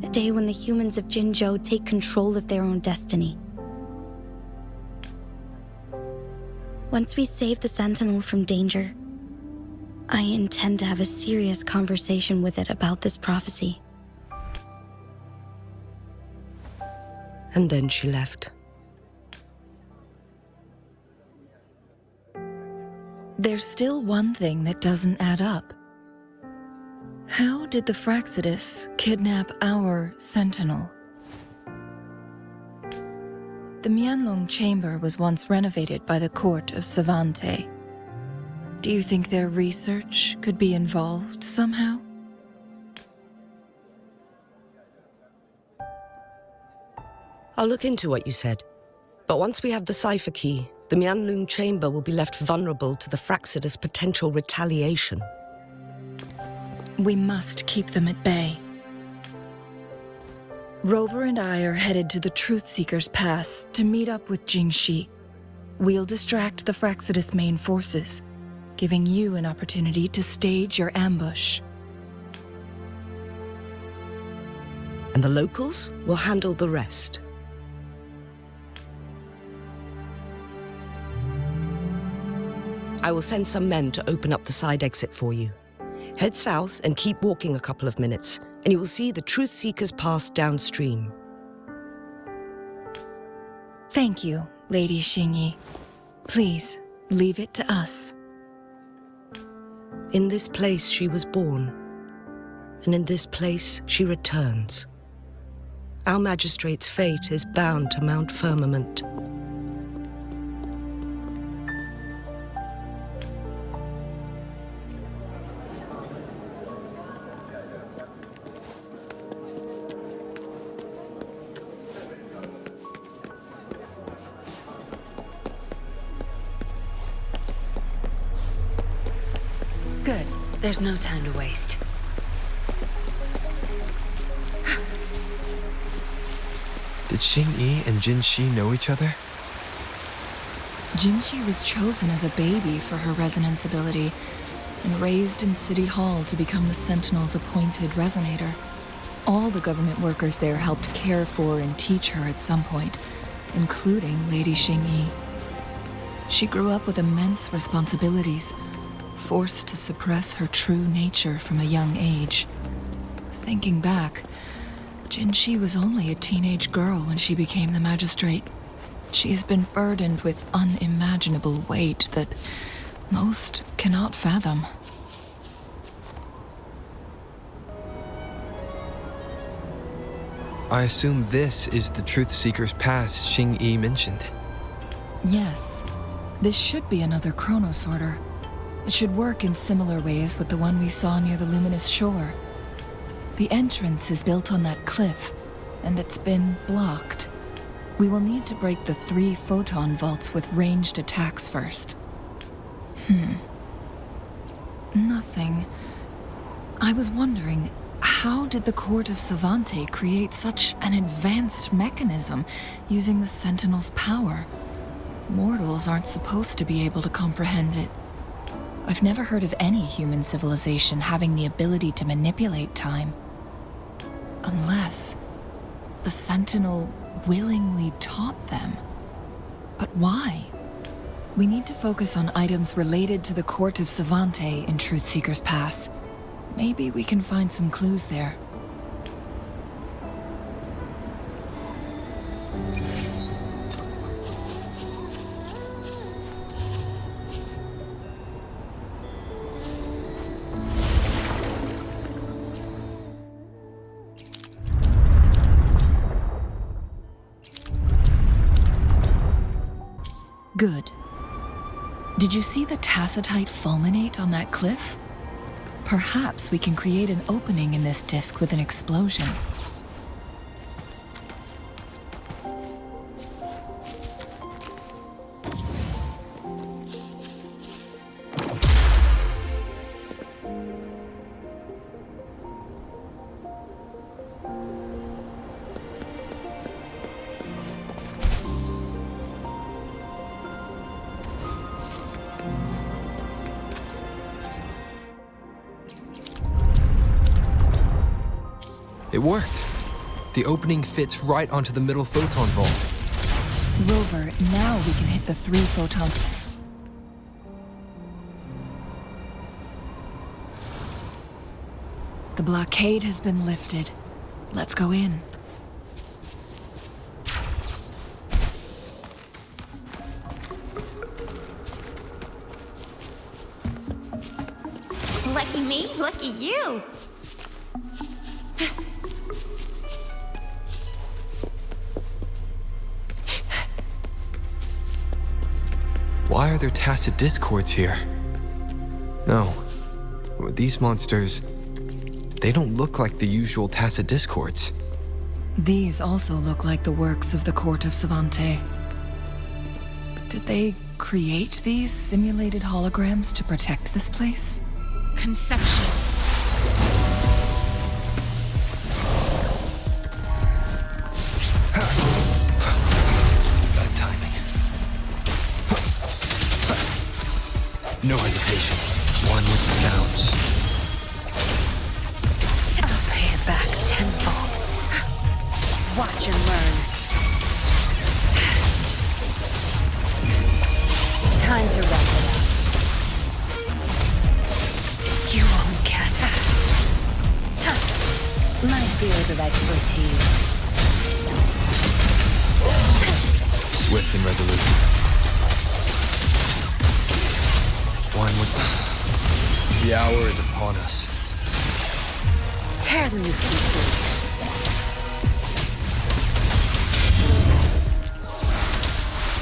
A day when the humans of Jinzhou take control of their own destiny. Once we save the Sentinel from danger, I intend to have a serious conversation with it about this prophecy. And then she left. There's still one thing that doesn't add up. How did the Fraxidus kidnap our Sentinel? The Huanglong chamber was once renovated by the court of Savante. Do you think their research could be involved somehow? I'll look into what you said. But once we have the cipher key, the Huanglong chamber will be left vulnerable to the Fraxidus' potential retaliation. We must keep them at bay. Rover and I are headed to the Truth Seeker's Pass to meet up with Jingxi. We'll distract the Fraxidus' main forces, giving you an opportunity to stage your ambush. And the locals will handle the rest. I will send some men to open up the side exit for you. Head south and keep walking a couple of minutes, and you will see the Truth Seeker's Pass downstream. Thank you, Lady Xingyi. Please, leave it to us. In this place she was born, and in this place she returns. Our magistrate's fate is bound to Mount Firmament. Good. There's no time to waste. Did Xing-Yi and Jin-Shi know each other? Jin-Shi was chosen as a baby for her resonance ability and raised in City Hall to become the Sentinel's appointed resonator. All the government workers there helped care for and teach her at some point, including Lady Xing-Yi. She grew up with immense responsibilities, forced to suppress her true nature from a young age. Thinking back, Jin-Shi was only a teenage girl when she became the magistrate. She has been burdened with unimaginable weight that most cannot fathom. I assume this is the Truth Seeker's Pass Xing-Yi mentioned. Yes, this should be another chronosorter. It should work in similar ways with the one we saw near the Luminous Shore. The entrance is built on that cliff, and it's been blocked. We will need to break the 3 photon vaults with ranged attacks first. Nothing. I was wondering, how did the Court of Savante create such an advanced mechanism using the Sentinel's power? Mortals aren't supposed to be able to comprehend it. I've never heard of any human civilization having the ability to manipulate time. Unless the Sentinel willingly taught them. But why? We need to focus on items related to the Court of Savante in Truth Seeker's Pass. Maybe we can find some clues there. Good. Did you see the tacitite fulminate on that cliff? Perhaps we can create an opening in this disk with an explosion. It worked. The opening fits right onto the middle photon vault. Rover, now we can hit the 3 photon... The blockade has been lifted. Let's go in. Lucky me, lucky you. Why are there tacit discords here? No. These monsters, they don't look like the usual tacit discords. These also look like the works of the Court of Savante. Did they create these simulated holograms to protect this place? Conception. Bad timing. No hesitation. One with the sounds. I'll pay it back tenfold. Watch and learn. Time to wrap it up. You won't guess. My field of expertise. Swift and resolute. One with... The hour is upon us. Tear them to pieces.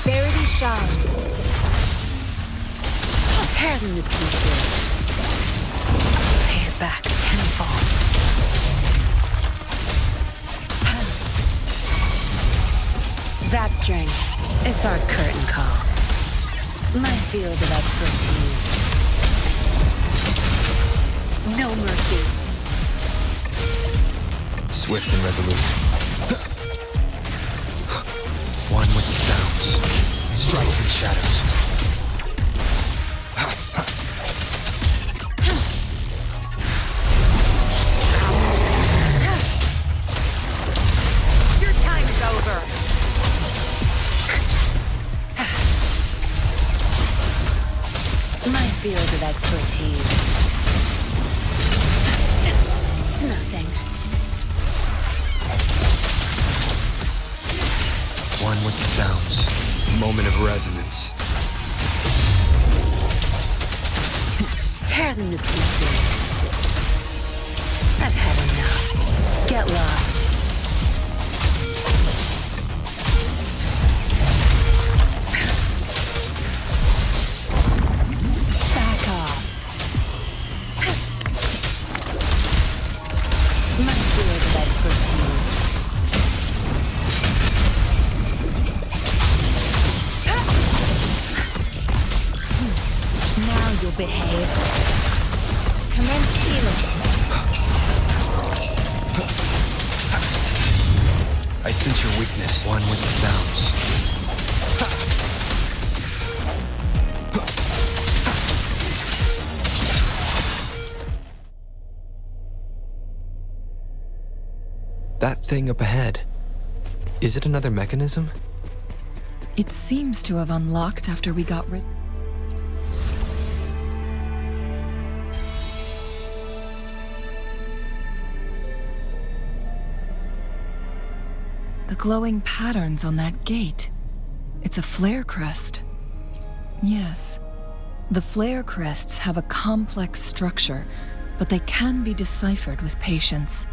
Verity shines. Tear them to pieces. Pay it back tenfold. Zap string. It's our curtain call. My field of expertise. No mercy. Swift and resolute. One with the sounds. Strike through the shadows. Your time is over. My field of expertise. It's nothing. One with the sounds. Moment of resonance. Tear them to pieces. I've had enough. Get lost. Back off. My field of expertise. Now you'll behave. Commence healing. I sense your weakness. One with the sounds. That thing up ahead. Is it another mechanism? It seems to have unlocked after we got rid. The glowing patterns on that gate. It's a flare crest. Yes. The flare crests have a complex structure, but they can be deciphered with patience.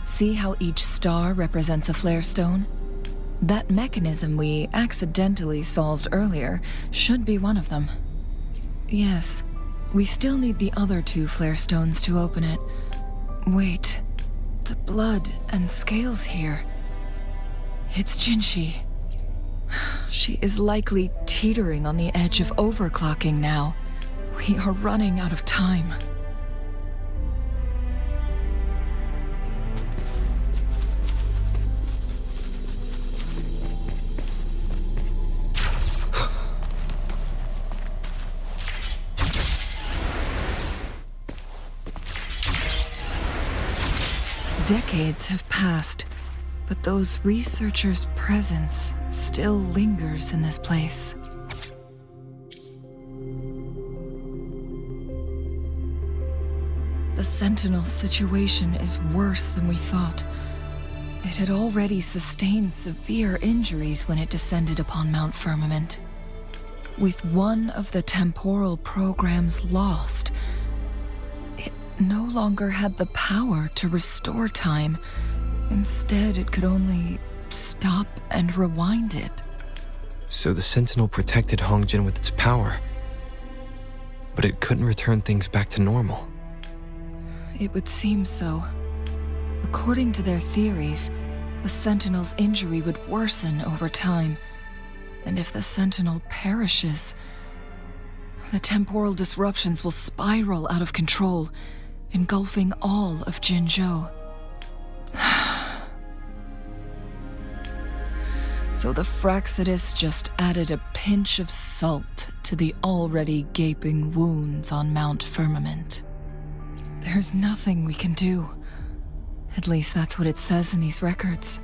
See how each star represents a flare stone? That mechanism we accidentally solved earlier should be one of them. Yes. We still need the other 2 flare stones to open it. Wait. The blood and scales here. It's Jinshi. She is likely teetering on the edge of overclocking now. We are running out of time. Decades have passed, but those researchers' presence still lingers in this place. The Sentinel situation is worse than we thought. It had already sustained severe injuries when it descended upon Mount Firmament. With one of the temporal programs lost, it no longer had the power to restore time. Instead, it could only stop and rewind it. So the Sentinel protected Hongjin with its power. But it couldn't return things back to normal. It would seem so. According to their theories, the Sentinel's injury would worsen over time. And if the Sentinel perishes, the temporal disruptions will spiral out of control, engulfing all of Jinzhou. So the Fraxidus just added a pinch of salt to the already gaping wounds on Mount Firmament. There's nothing we can do. At least that's what it says in these records.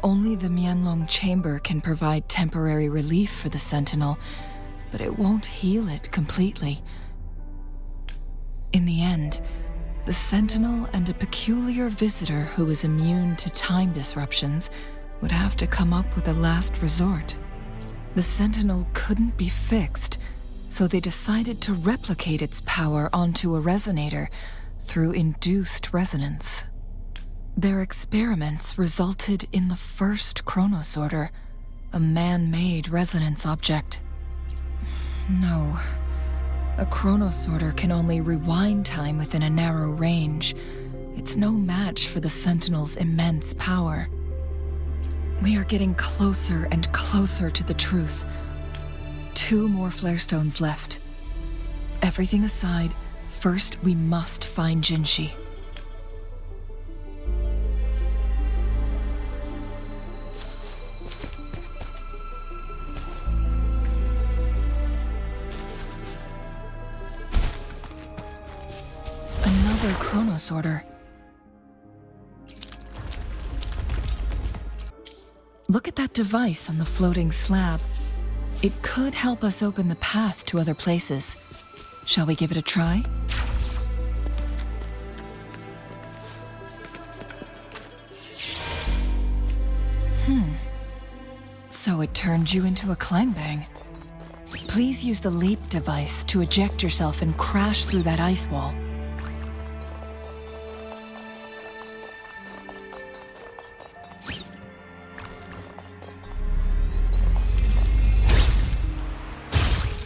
Only the Huanglong chamber can provide temporary relief for the Sentinel, but it won't heal it completely. In the end, the Sentinel and a peculiar visitor who is immune to time disruptions would have to come up with a last resort. The Sentinel couldn't be fixed, so they decided to replicate its power onto a resonator through induced resonance. Their experiments resulted in the first chronosorter, a man-made resonance object. No, a chronosorter can only rewind time within a narrow range. It's no match for the Sentinel's immense power. We are getting closer and closer to the truth. 2 more flare stones left. Everything aside, First, we must find Jinshi. Another chronosorter. Look at that device on the floating slab. It could help us open the path to other places. Shall we give it a try? So it turned you into a Klangbang. Please use the leap device to eject yourself and crash through that ice wall.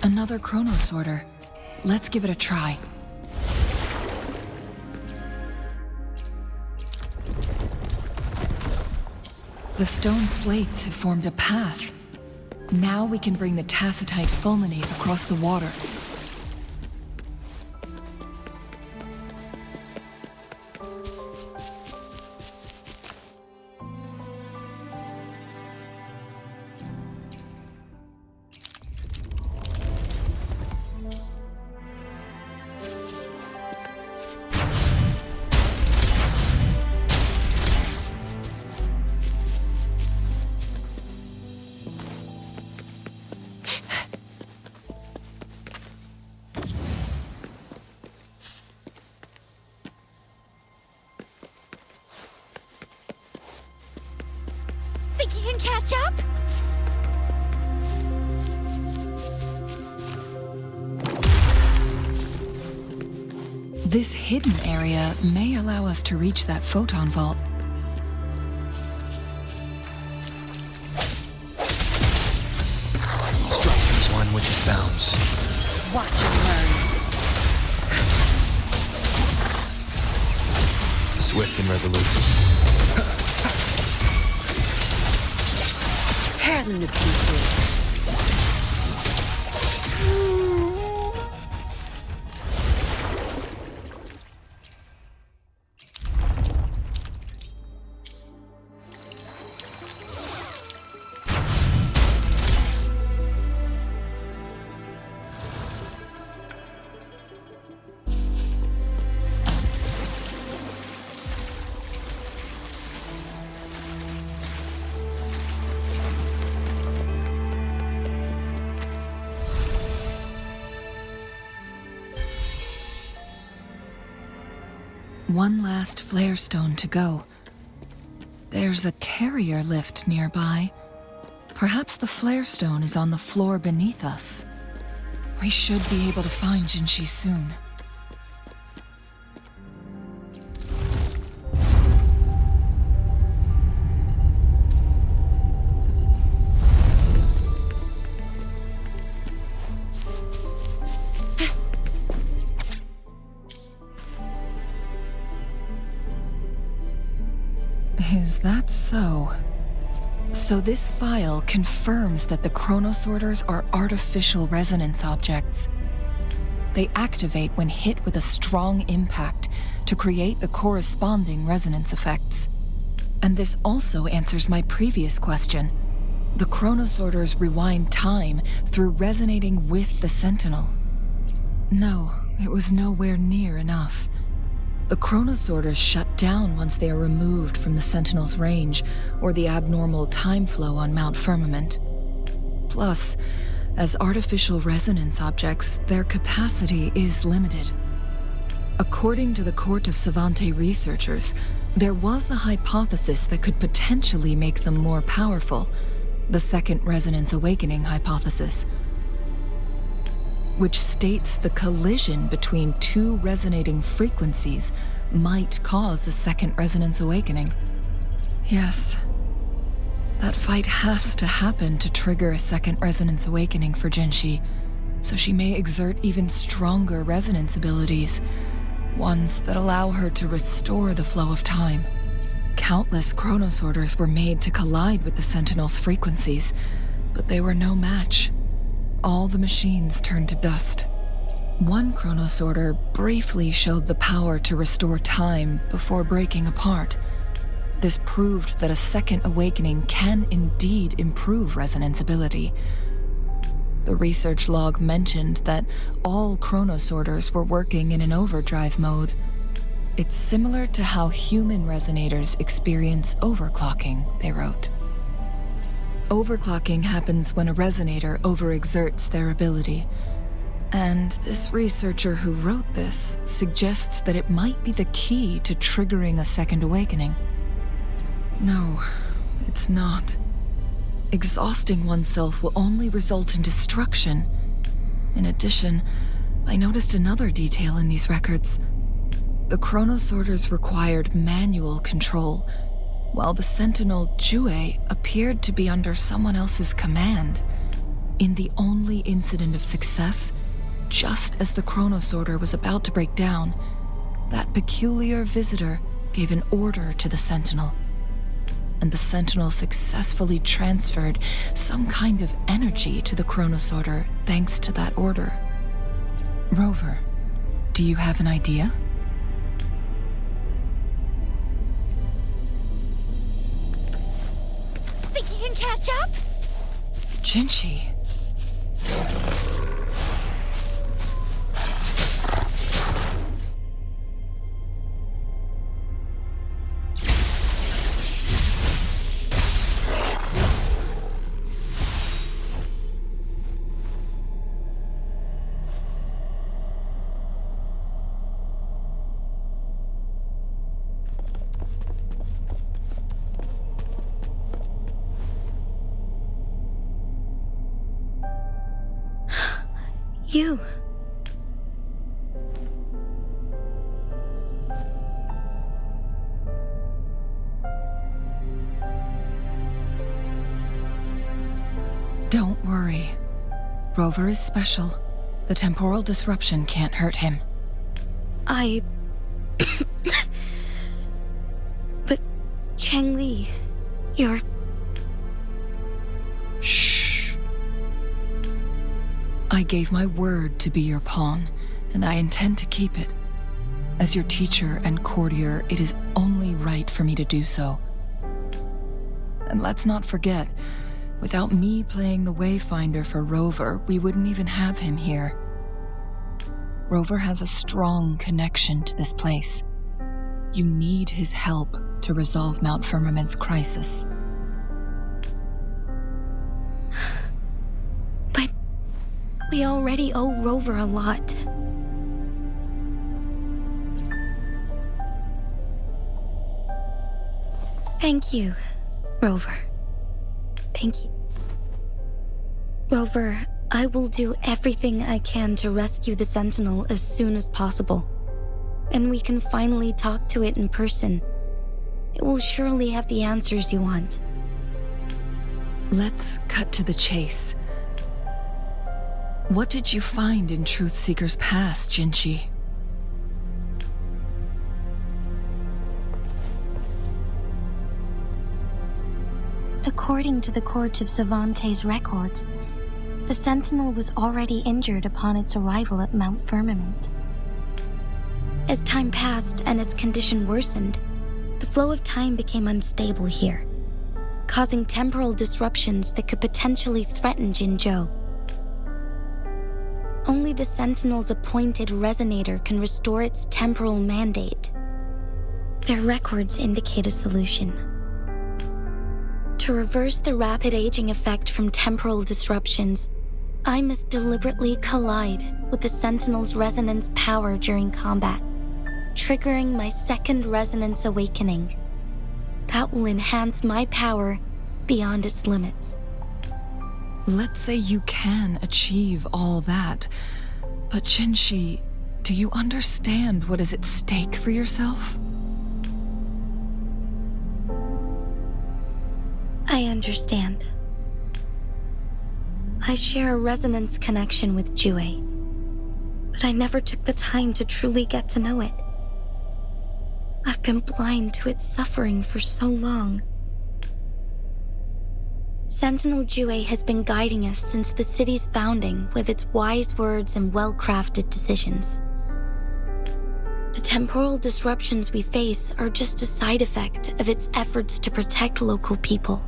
Another chronosorter. Let's give it a try. The stone slates have formed a path. Now we can bring the tacitite fulminate across the water. Think you can catch up? This hidden area may allow us to reach that photon vault. Structure's one with the sounds. Watch and learn. Swift and resolute. Tear them to pieces. One last flare stone to go. There's a carrier lift nearby. Perhaps the flare stone is on the floor beneath us. We should be able to find Jinshi soon. Is that so? So this file confirms that the chronosorters are artificial resonance objects. They activate when hit with a strong impact to create the corresponding resonance effects. And this also answers my previous question. The chronosorters rewind time through resonating with the Sentinel. No, it was nowhere near enough. The chronosorters shut down once they are removed from the Sentinel's range or the abnormal time flow on Mount Firmament. Plus, as artificial resonance objects, their capacity is limited. According to the Court of Savante researchers, there was a hypothesis that could potentially make them more powerful, the Second Resonance Awakening hypothesis, which states the collision between two resonating frequencies might cause a second resonance awakening. Yes, that fight has to happen to trigger a second resonance awakening for Jinshi, so she may exert even stronger resonance abilities, ones that allow her to restore the flow of time. Countless chronosorters were made to collide with the Sentinel's frequencies, but they were no match. All the machines turned to dust. One chronosorter briefly showed the power to restore time before breaking apart. This proved that a second awakening can indeed improve resonance ability. The research log mentioned that all chronosorters were working in an overdrive mode. It's similar to how human resonators experience overclocking, they wrote. Overclocking happens when a resonator overexerts their ability. And this researcher who wrote this suggests that it might be the key to triggering a second awakening. No, it's not. Exhausting oneself will only result in destruction. In addition, I noticed another detail in these records. The chronosorters required manual control, while the sentinel Jue appeared to be under someone else's command. In the only incident of success, just as the chronosorter was about to break down, that peculiar visitor gave an order to the sentinel. And the sentinel successfully transferred some kind of energy to the chronosorter thanks to that order. Rover, do you have an idea? Think you can catch up? Jinchi. You. Don't worry. Rover is special. The temporal disruption can't hurt him. But Changli, you're... Shh. I gave my word to be your pawn, and I intend to keep it. As your teacher and courtier, it is only right for me to do so. And let's not forget, without me playing the Wayfinder for Rover, we wouldn't even have him here. Rover has a strong connection to this place. You need his help to resolve Mount Firmament's crisis. But we already owe Rover a lot. Thank you, Rover. Thank you. Rover, I will do everything I can to rescue the Sentinel as soon as possible. And we can finally talk to it in person. It will surely have the answers you want. Let's cut to the chase. What did you find in Truthseeker's past, Jinchi? According to the Court of Savante's records, the Sentinel was already injured upon its arrival at Mount Firmament. As time passed and its condition worsened, the flow of time became unstable here, causing temporal disruptions that could potentially threaten Jinzhou. Only the Sentinel's appointed resonator can restore its temporal mandate. Their records indicate a solution. To reverse the rapid aging effect from temporal disruptions, I must deliberately collide with the Sentinel's resonance power during combat, triggering my second resonance awakening. That will enhance my power beyond its limits. Let's say you can achieve all that, but Jinchi, do you understand what is at stake for yourself? I understand. I share a resonance connection with Jue, but I never took the time to truly get to know it. I've been blind to its suffering for so long. Sentinel Jue has been guiding us since the city's founding with its wise words and well-crafted decisions. The temporal disruptions we face are just a side effect of its efforts to protect local people.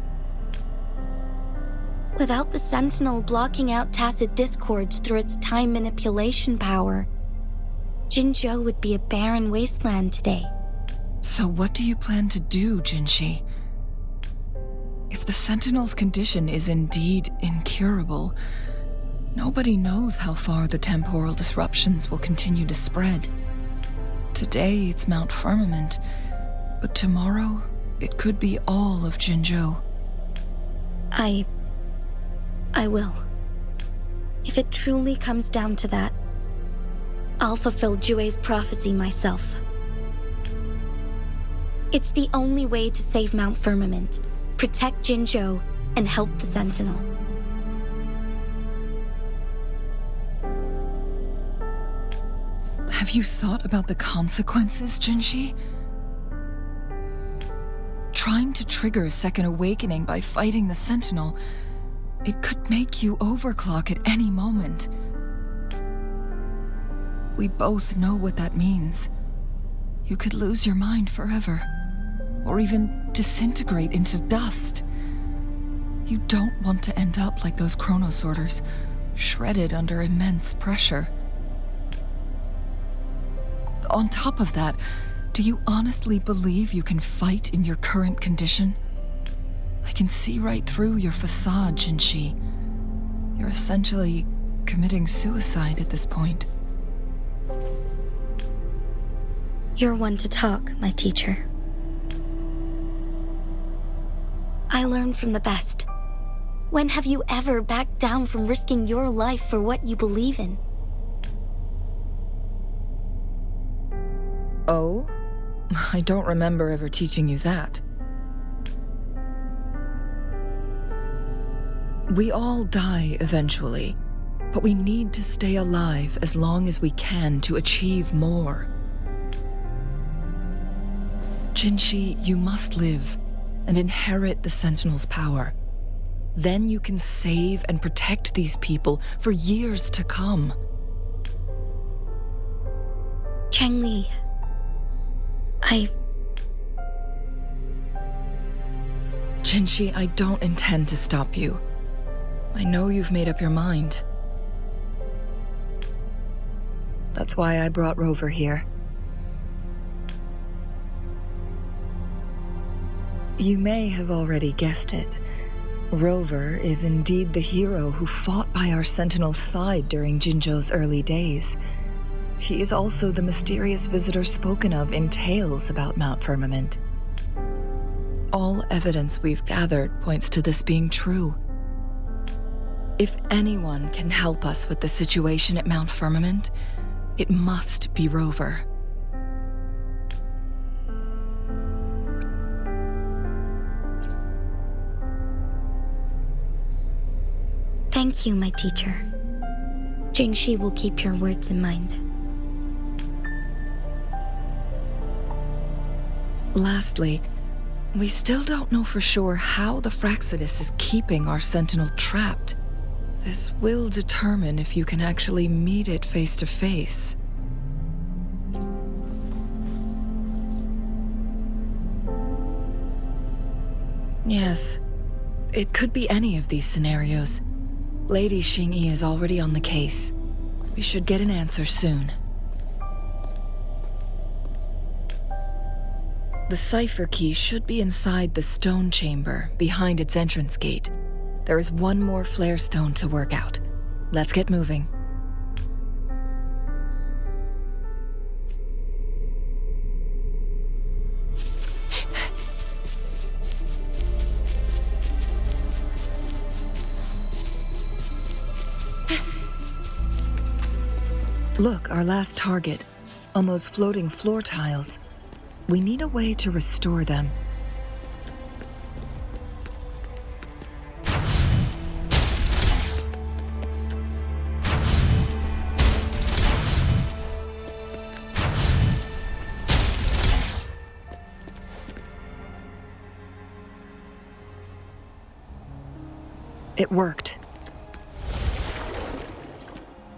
Without the Sentinel blocking out tacit discords through its time manipulation power, Jinzhou would be a barren wasteland today. So what do you plan to do, Jinshi? If the Sentinel's condition is indeed incurable, nobody knows how far the temporal disruptions will continue to spread. Today it's Mount Firmament, but tomorrow it could be all of Jinzhou. I will. If it truly comes down to that, I'll fulfill Jue's prophecy myself. It's the only way to save Mount Firmament, protect Jinzhou, and help the Sentinel. Have you thought about the consequences, Jinshi? Trying to trigger a second awakening by fighting the Sentinel, it could make you overclock at any moment. We both know what that means. You could lose your mind forever, or even disintegrate into dust. You don't want to end up like those chronosorters, shredded under immense pressure. On top of that, do you honestly believe you can fight in your current condition? I can see right through your facade, Jinshi. You're essentially committing suicide at this point. You're one to talk, my teacher. I learned from the best. When have you ever backed down from risking your life for what you believe in? Oh? I don't remember ever teaching you that. We all die eventually, but we need to stay alive as long as we can to achieve more. Jinshi, you must live and inherit the Sentinel's power. Then you can save and protect these people for years to come. Changli, Jinshi, I don't intend to stop you. I know you've made up your mind. That's why I brought Rover here. You may have already guessed it. Rover is indeed the hero who fought by our Sentinel's side during Jinzhou's early days. He is also the mysterious visitor spoken of in tales about Mount Firmament. All evidence we've gathered points to this being true. If anyone can help us with the situation at Mount Firmament, it must be Rover. thank you, my teacher. Jingxi will keep your words in mind. Lastly, we still don't know for sure how the Fraxidus is keeping our Sentinel trapped. This will determine if you can actually meet it face to face. Yes, it could be any of these scenarios. Lady Xingyi is already on the case. We should get an answer soon. The cipher key should be inside the stone chamber, behind its entrance gate. There is one more flare stone to work out. Let's get moving. Look, our last target, on those floating floor tiles. We need a way to restore them. It worked.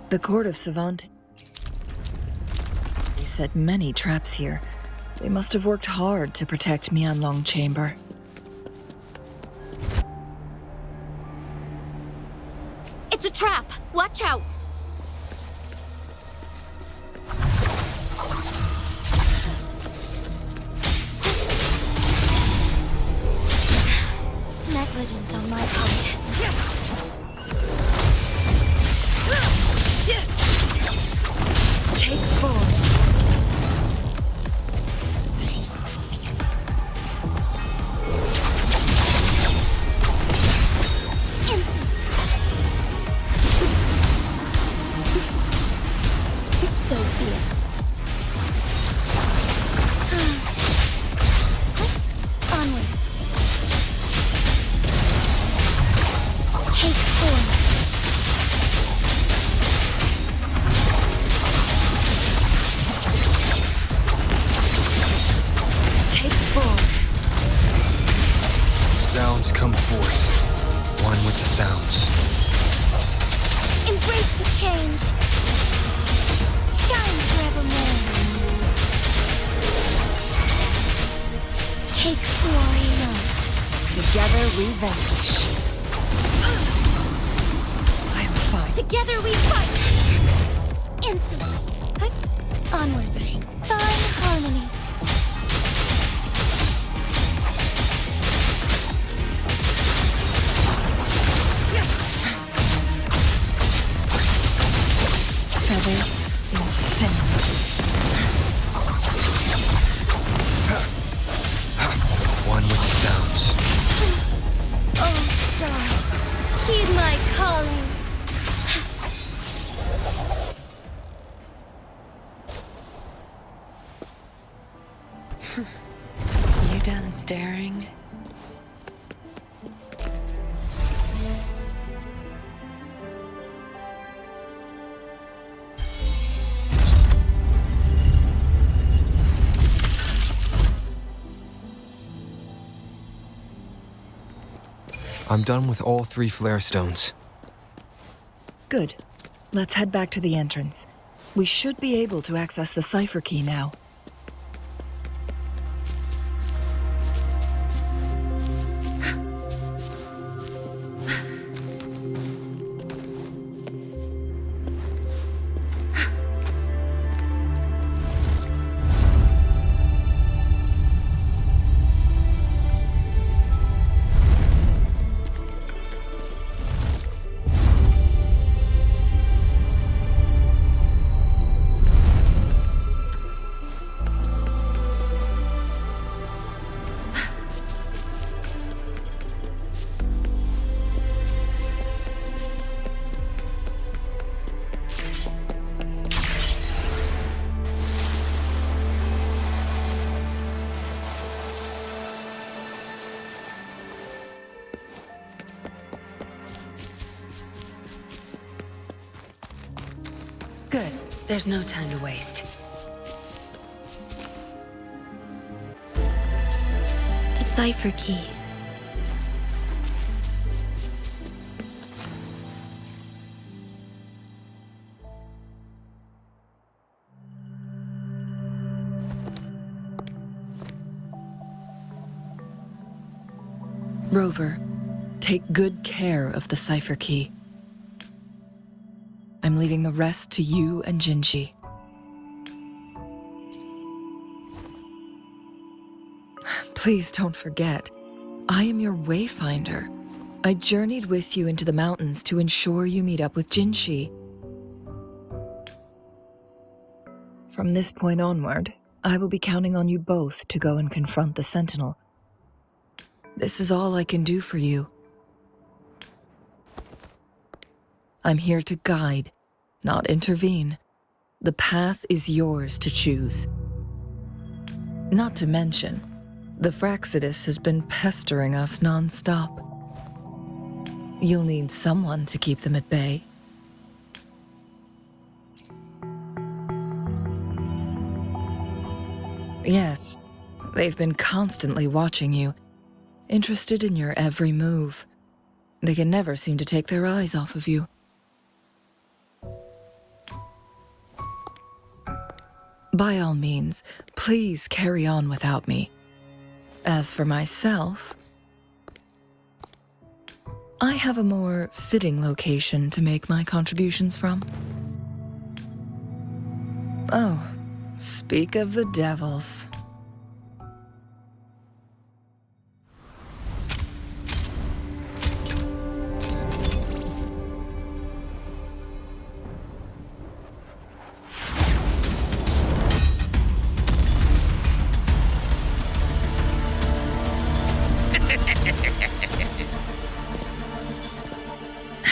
The court of Savant. He set many traps here. They must have worked hard to protect Huanglong Chamber. It's a trap! Watch out! Negligence on my part. Take 4. So here. Onwards. Take 4. Take 4. Sounds come forth. One with the sounds. Embrace the change. Shine forevermore. Take 4 Eons. Together we vanish. I am fine. Together we fight. Insolence. Onwards. Thaw in harmony. Feathers incinerate. One with the sounds. Oh, stars, heed my calling. You done staring? I'm done with all 3 flare stones. Good. Let's head back to the entrance. We should be able to access the cipher key now. Good. There's no time to waste. The cipher key. Rover, take good care of the cipher key. I'm leaving the rest to you and Jinji. Please don't forget, I am your wayfinder. I journeyed with you into the mountains to ensure you meet up with Jinshi. From this point onward, I will be counting on you both to go and confront the Sentinel. This is all I can do for you. I'm here to guide, not intervene. The path is yours to choose. Not to mention, the Fraxidus has been pestering us non-stop. You'll need someone to keep them at bay. Yes, they've been constantly watching you, interested in your every move. They can never seem to take their eyes off of you. By all means, please carry on without me. As for myself, I have a more fitting location to make my contributions from. Oh, speak of the devils.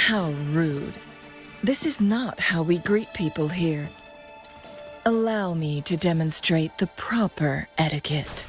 How rude. This is not how we greet people here. Allow me to demonstrate the proper etiquette.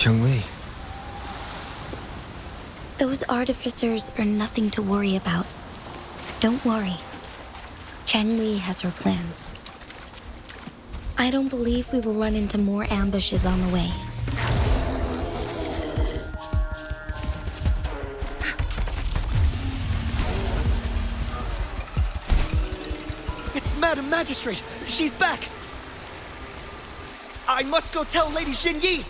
Changli, Those artificers are nothing to worry about. Don't worry. Changli has her plans. I don't believe we will run into more ambushes on the way. It's Madam Magistrate! She's back! I must go tell Lady Xinyi!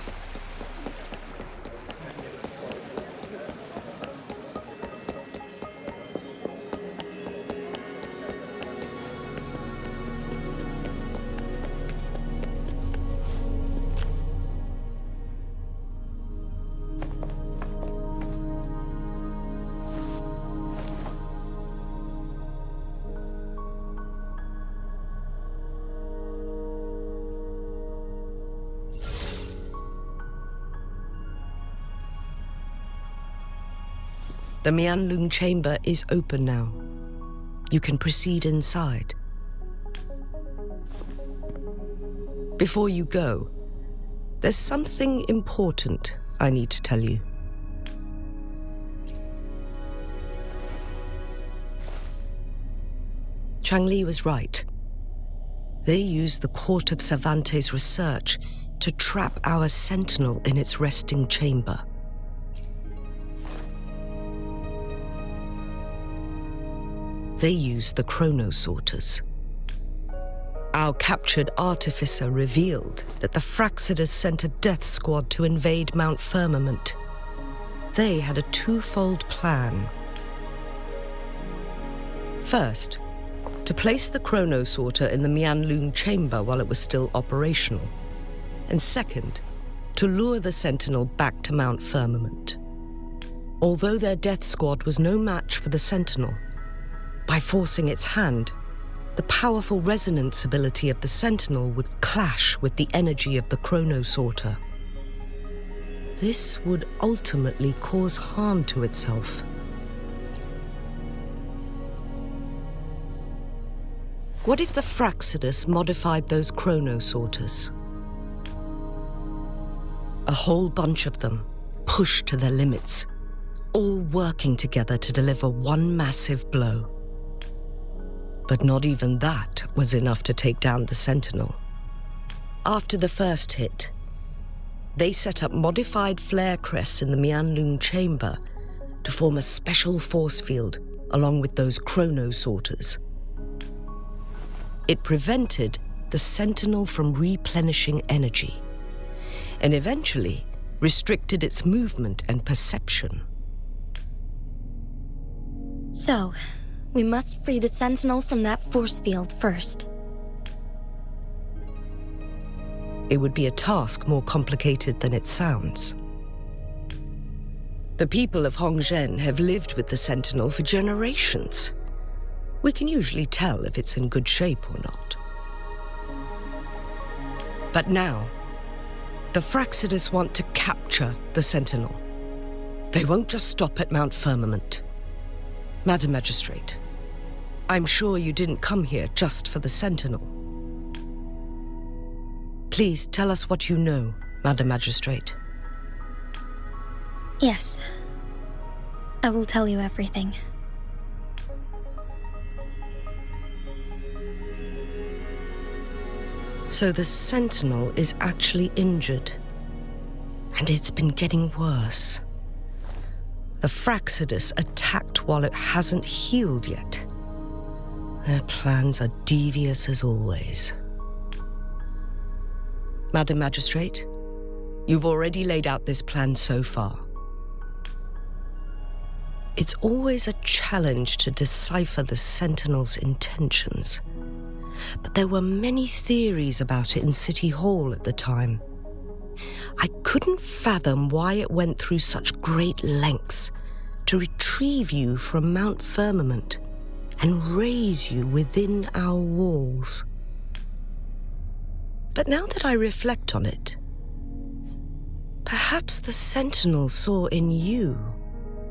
The Huanglong chamber is open now. You can proceed inside. Before you go, there's something important I need to tell you. Changli was right. They used the Court of Cervantes' research to trap our sentinel in its resting chamber. They used the chronosorters. Our captured artificer revealed that the Fraxidus sent a death squad to invade Mount Firmament. They had a twofold plan. First, to place the chronosorter in the Huanglong chamber while it was still operational. And second, to lure the Sentinel back to Mount Firmament. Although their death squad was no match for the Sentinel, by forcing its hand, the powerful resonance ability of the Sentinel would clash with the energy of the chronosorter. This would ultimately cause harm to itself. What if the Fraxidus modified those chronosorters? A whole bunch of them, pushed to their limits, all working together to deliver one massive blow. But not even that was enough to take down the Sentinel. After the first hit, they set up modified flare crests in the Huanglong chamber to form a special force field along with those chronosorters. It prevented the Sentinel from replenishing energy, and eventually restricted its movement and perception. So, we must free the Sentinel from that force field first. It would be a task more complicated than it sounds. The people of Hongzhen have lived with the Sentinel for generations. We can usually tell if it's in good shape or not. But now, the Fraxidus want to capture the Sentinel. They won't just stop at Mount Firmament. Madam Magistrate, I'm sure you didn't come here just for the Sentinel. Please tell us what you know, Madam Magistrate. Yes. I will tell you everything. So the Sentinel is actually injured. And it's been getting worse. The Fraxidus attacked while it hasn't healed yet. Their plans are devious as always. Madam Magistrate, you've already laid out this plan so far. It's always a challenge to decipher the Sentinel's intentions. But there were many theories about it in City Hall at the time. I couldn't fathom why it went through such great lengths to retrieve you from Mount Firmament and raise you within our walls. But now that I reflect on it, perhaps the Sentinel saw in you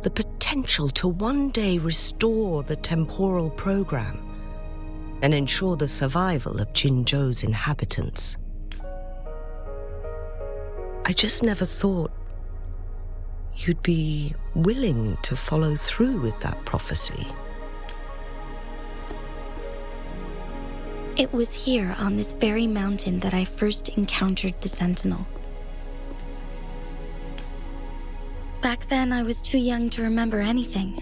the potential to one day restore the temporal program and ensure the survival of Jinzhou's inhabitants. I just never thought you'd be willing to follow through with that prophecy. It was here on this very mountain that I first encountered the Sentinel. Back then, I was too young to remember anything.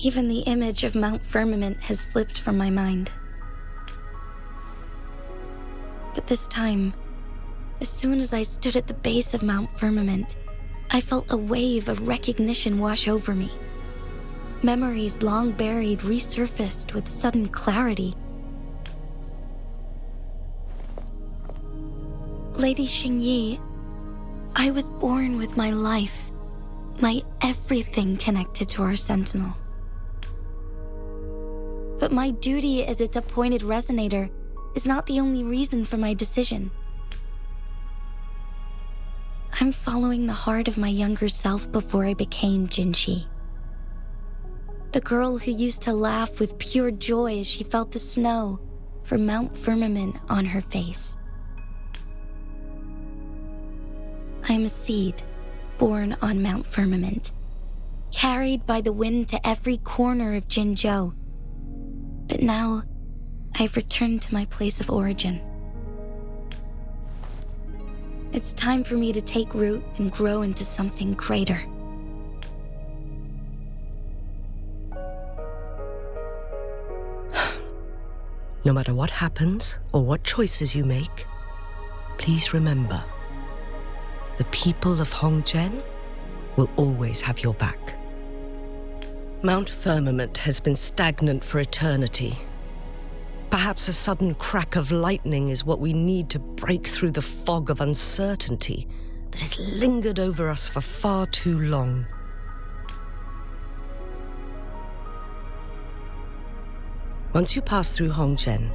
Even the image of Mount Firmament has slipped from my mind. But this time, as soon as I stood at the base of Mount Firmament, I felt a wave of recognition wash over me. Memories long buried resurfaced with sudden clarity. Lady Xingyi, I was born with my life, my everything connected to our Sentinel. But my duty as its appointed resonator is not the only reason for my decision. I'm following the heart of my younger self before I became Jinshi. The girl who used to laugh with pure joy as she felt the snow from Mount Firmament on her face. I am a seed born on Mount Firmament, carried by the wind to every corner of Jinzhou. But now, I've returned to my place of origin. It's time for me to take root and grow into something greater. No matter what happens or what choices you make, please remember, the people of Hongzhen will always have your back. Mount Firmament has been stagnant for eternity. Perhaps a sudden crack of lightning is what we need to break through the fog of uncertainty that has lingered over us for far too long. Once you pass through Hongzhen,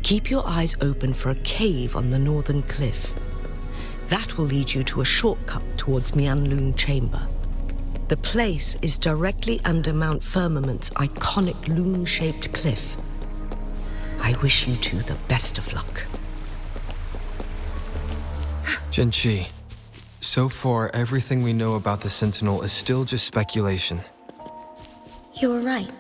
keep your eyes open for a cave on the northern cliff. That will lead you to a shortcut towards Mianlun Chamber. The place is directly under Mount Firmament's iconic loon-shaped cliff. I wish you two the best of luck. Jinshi, so far everything we know about the Sentinel is still just speculation. You were right.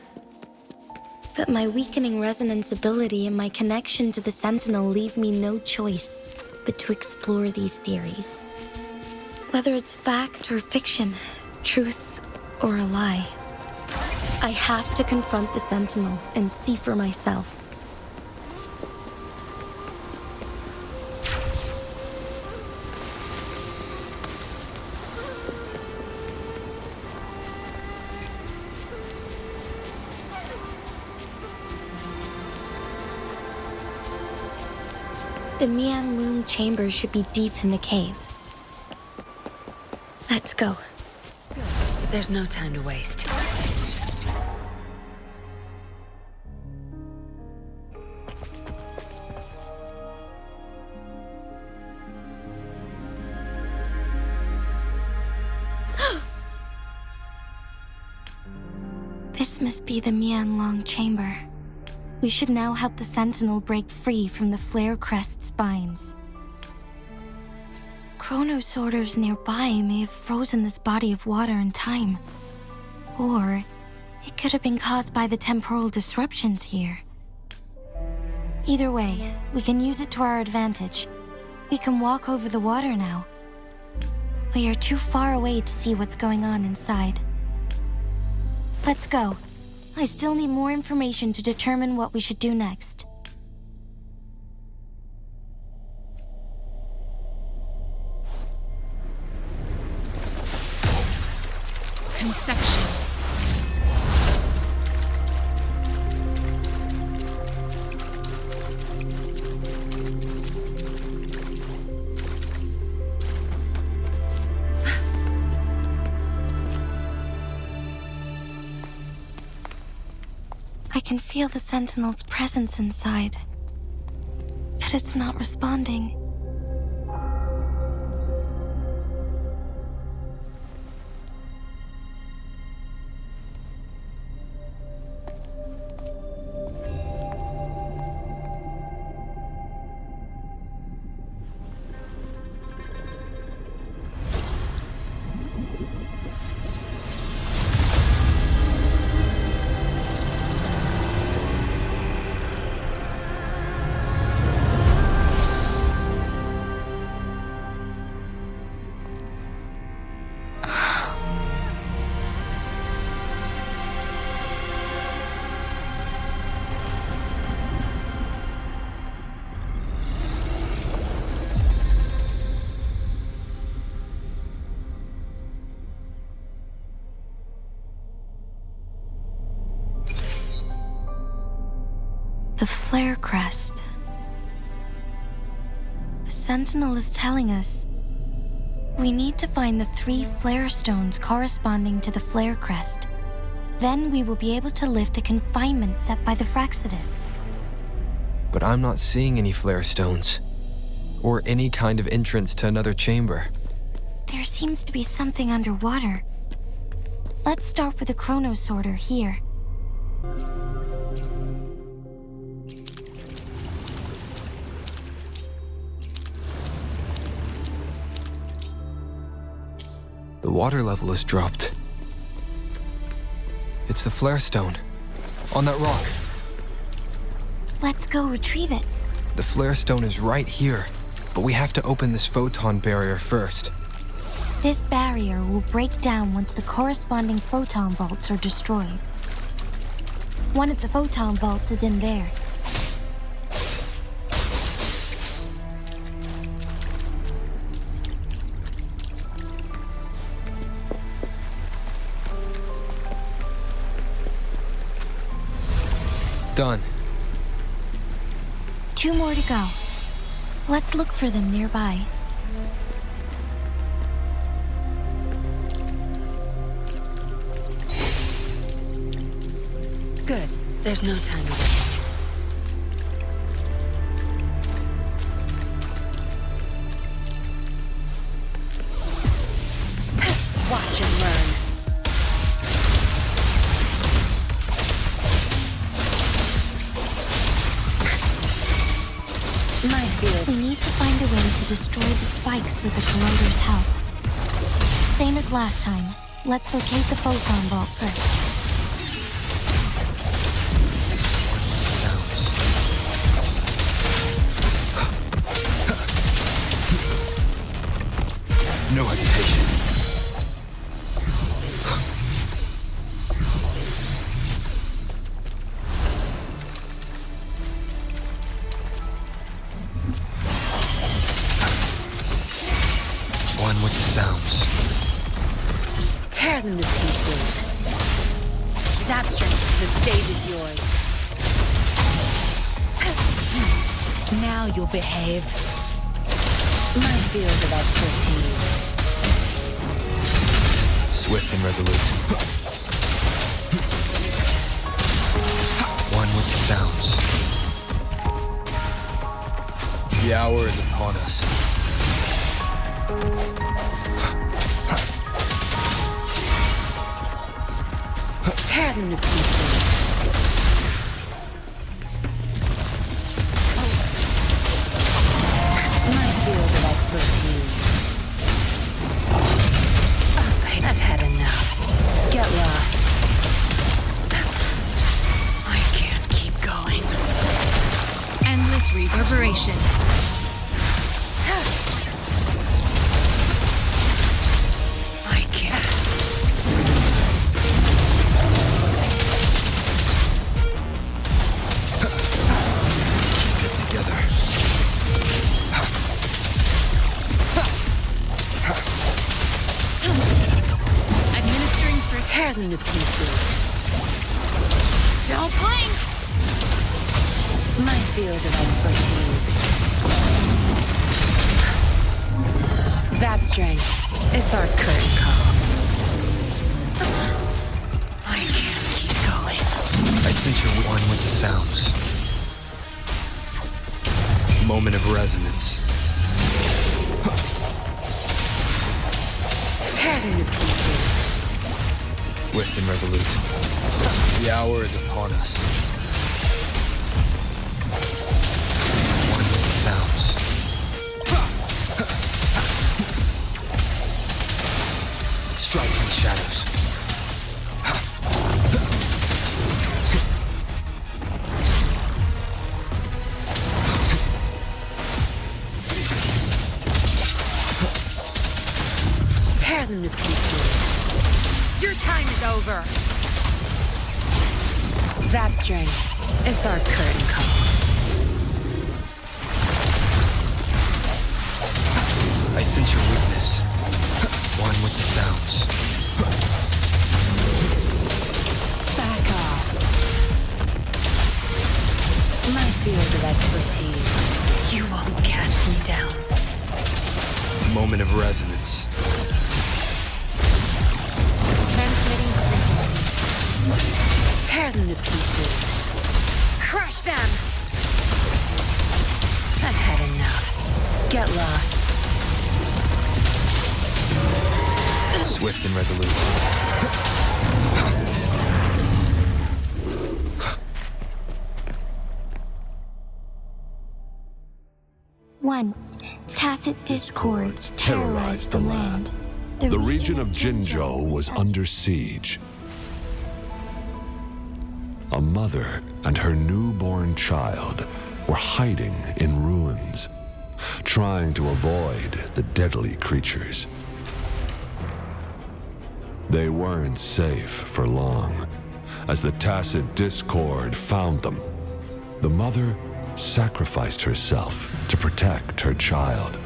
But my weakening resonance ability and my connection to the Sentinel leave me no choice but to explore these theories. Whether it's fact or fiction, truth or a lie, I have to confront the Sentinel and see for myself. The Mianlun Chamber should be deep in the cave. Let's go. Good. There's no time to waste. This must be the Huanglong chamber. We should now help the Sentinel break free from the flare crest spines. Chronosorters nearby may have frozen this body of water in time. Or it could have been caused by the temporal disruptions here. Either way, we can use it to our advantage. We can walk over the water now. We are too far away to see what's going on inside. Let's go. I still need more information to determine what we should do next. Conception. I can feel the Sentinel's presence inside, but it's not responding. The flare crest. The Sentinel is telling us we need to find the 3 flare stones corresponding to the flare crest. Then we will be able to lift the confinement set by the Fraxidus. But I'm not seeing any flare stones, or any kind of entrance to another chamber. There seems to be something underwater. Let's start with a chronosorter here. The water level has dropped. It's the flare stone, on that rock. Let's go retrieve it. The flare stone is right here, but we have to open this photon barrier first. This barrier will break down once the corresponding photon vaults are destroyed. One of the photon vaults is in there. Done. 2 more to go. Let's look for them nearby. Good. There's no time to waste. Watch and learn. We need to find a way to destroy the spikes with the corroder's help. Same as last time. Let's locate the photon vault first. No hesitation. One with the sounds. Tear them to pieces. Zapstring, the stage is yours. Now you'll behave. My field of expertise. Swift and resolute. One with the sounds. The hour is upon us. Tear them to pieces. My field of expertise. I've had enough. Get lost. I can't keep going. Endless reverberation. I can't. Keep it together. Administering for Tear them to pieces. Don't blink! My field of expertise. Zap string. It's our curtain call. I can't keep going. I sense you're one with the sounds. Moment of resonance. Tear them to pieces. Swift and resolute. The hour is upon us. One with the sounds. Strike from the shadows. Tear them to pieces. Your time is over. Zap string. It's our curtain call. I sense your weakness. One with the sounds. Back off. My field of expertise. You won't cast me down. Moment of resonance. Transmitting frequency. Tear them to pieces. Crush them! I've had enough. Get lost. Swift and resolute. Once, tacit discords terrorized the land. The region of Jinzhou was under siege. A mother and her newborn child were hiding in ruins, trying to avoid the deadly creatures. They weren't safe for long, as the tacit discord found them. The mother sacrificed herself to protect her child.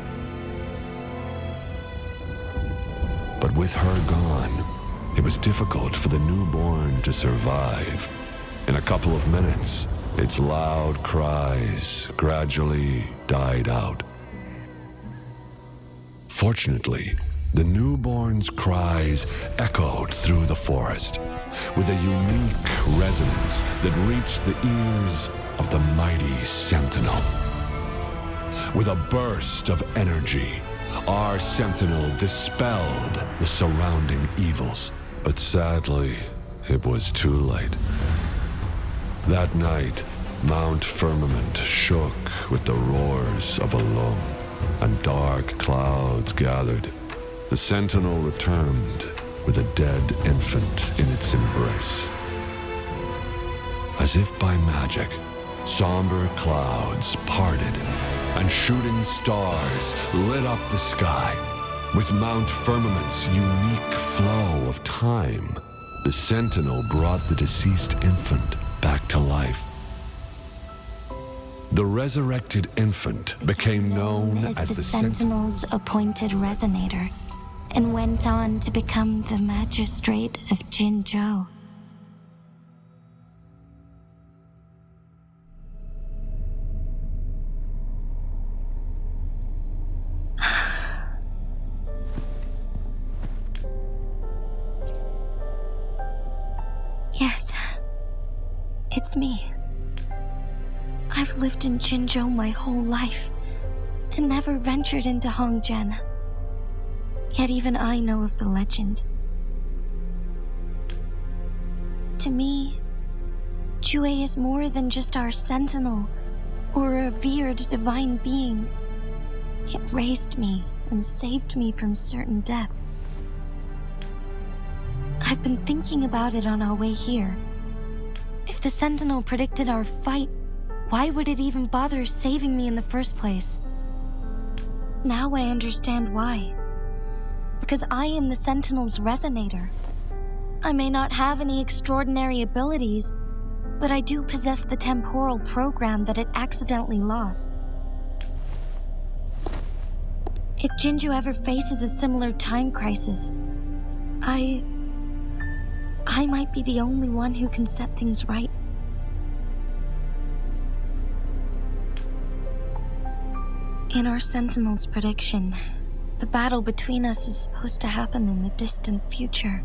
But with her gone, it was difficult for the newborn to survive. In a couple of minutes, its loud cries gradually died out. Fortunately, the newborn's cries echoed through the forest with a unique resonance that reached the ears of the mighty sentinel. With a burst of energy, our sentinel dispelled the surrounding evils. But sadly, it was too late. That night, Mount Firmament shook with the roars of a loom, and dark clouds gathered. The sentinel returned with a dead infant in its embrace. As if by magic, somber clouds parted, and shooting stars lit up the sky. With Mount Firmament's unique flow of time, the sentinel brought the deceased infant back to life. The resurrected infant became known as the Sentinel's appointed resonator, and went on to become the magistrate of Jinzhou. Yes, it's me. I've lived in Jinzhou my whole life, and never ventured into Hongzhen. Yet even I know of the legend. To me, Jue is more than just our sentinel or a revered divine being. It raised me and saved me from certain death. I've been thinking about it on our way here. If the sentinel predicted our fight, why would it even bother saving me in the first place? Now I understand why. Because I am the sentinel's resonator. I may not have any extraordinary abilities, but I do possess the temporal program that it accidentally lost. If Jinju ever faces a similar time crisis, I might be the only one who can set things right. In our Sentinel's prediction, the battle between us is supposed to happen in the distant future.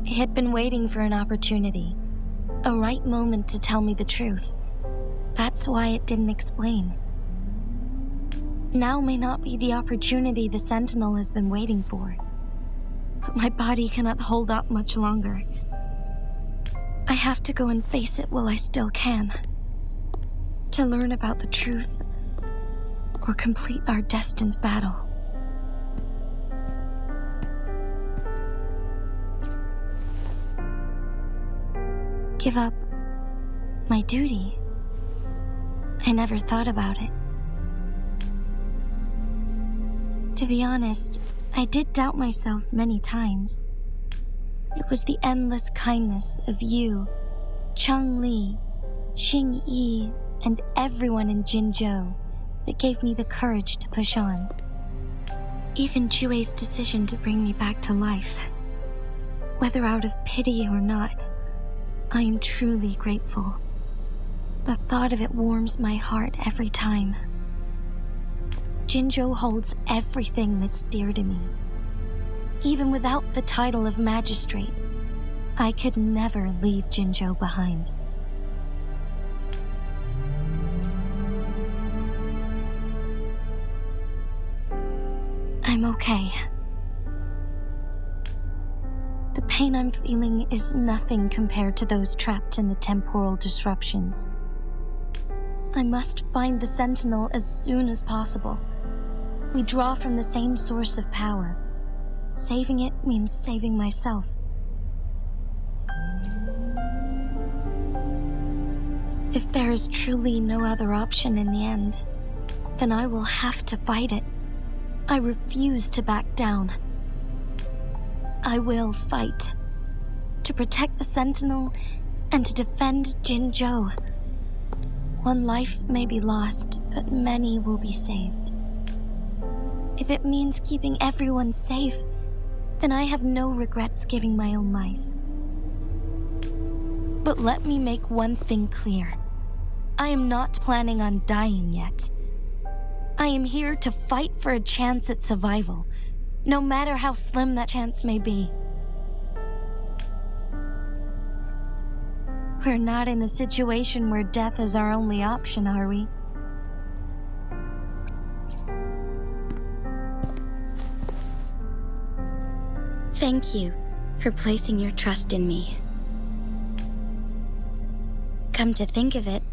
It had been waiting for an opportunity, a right moment to tell me the truth. That's why it didn't explain. Now may not be the opportunity the Sentinel has been waiting for, but my body cannot hold up much longer. I have to go and face it while I still can, to learn about the truth or complete our destined battle. Give up my duty? I never thought about it. To be honest, I did doubt myself many times. It was the endless kindness of you, Cheng Li, Xing Yi, and everyone in Jinzhou that gave me the courage to push on. Even Jue's decision to bring me back to life. Whether out of pity or not, I am truly grateful. The thought of it warms my heart every time. Jinzhou holds everything that's dear to me. Even without the title of magistrate, I could never leave Jinzhou behind. I'm okay. The pain I'm feeling is nothing compared to those trapped in the temporal disruptions. I must find the Sentinel as soon as possible. We draw from the same source of power. Saving it means saving myself. If there is truly no other option in the end, then I will have to fight it. I refuse to back down. I will fight. To protect the Sentinel and to defend Jinzhou. One life may be lost, but many will be saved. If it means keeping everyone safe, then I have no regrets giving my own life. But let me make one thing clear. I am not planning on dying yet. I am here to fight for a chance at survival, no matter how slim that chance may be. We're not in a situation where death is our only option, are we? Thank you for placing your trust in me. Come to think of it,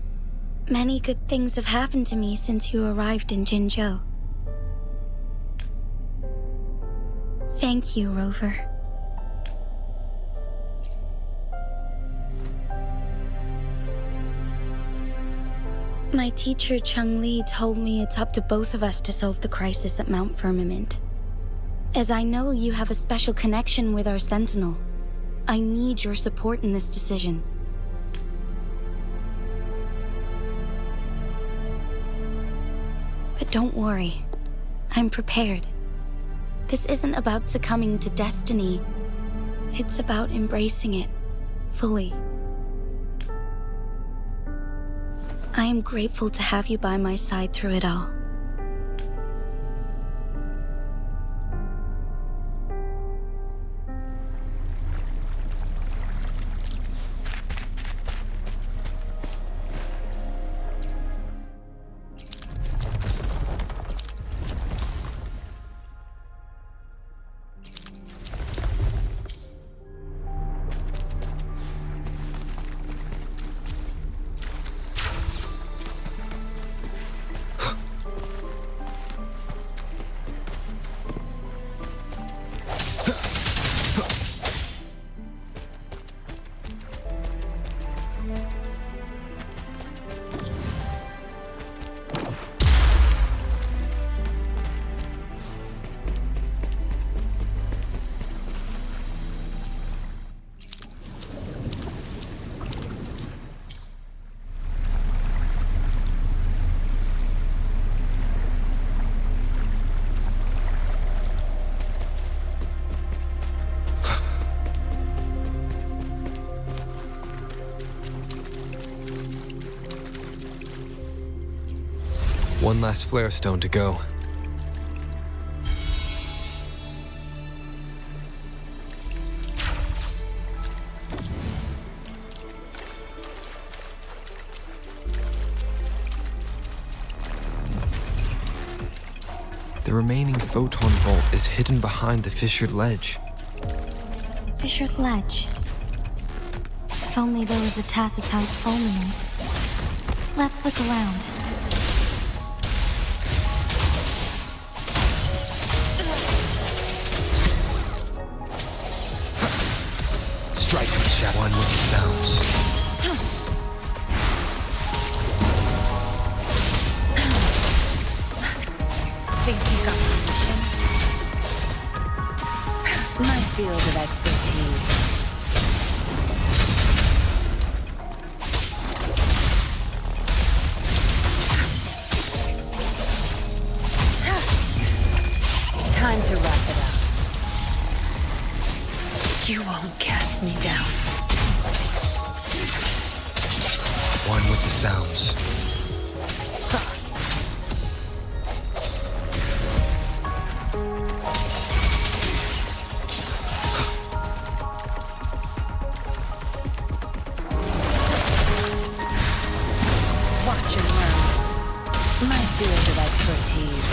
many good things have happened to me since you arrived in Jinzhou. Thank you, Rover. My teacher, Cheng Li, told me it's up to both of us to solve the crisis at Mount Firmament. As I know you have a special connection with our Sentinel, I need your support in this decision. But don't worry, I'm prepared. This isn't about succumbing to destiny. It's about embracing it fully. I am grateful to have you by my side through it all. One last flare stone to go. The remaining photon vault is hidden behind the fissured ledge. Fissured ledge. If only there was a tacitite fulminate. Let's look around. Strike from the shadow. One with the sounds. Think you got permission? My field of expertise. Time to wrap it up. You won't cast me down. One with the sounds. Watch and learn. My field of expertise.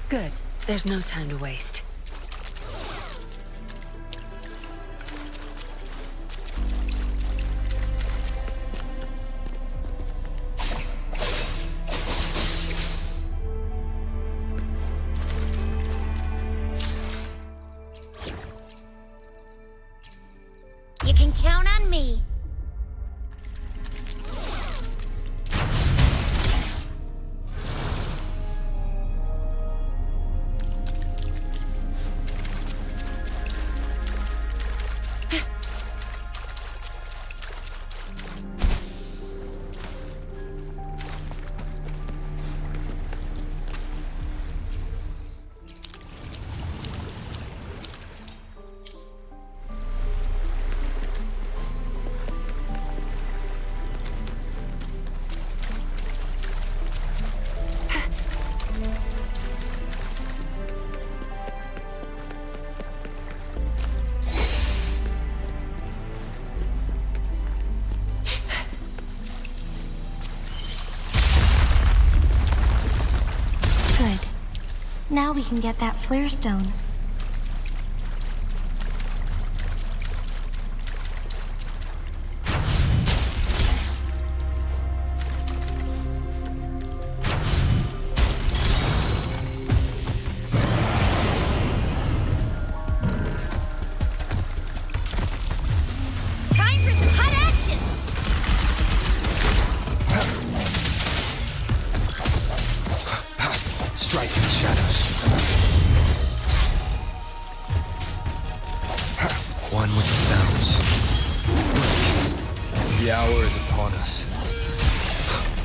Good. There's no time to waste. You can count on me. Good. Now we can get that flare stone. Time for some hot action. Strike from the shadows. One with the sounds. The hour is upon us.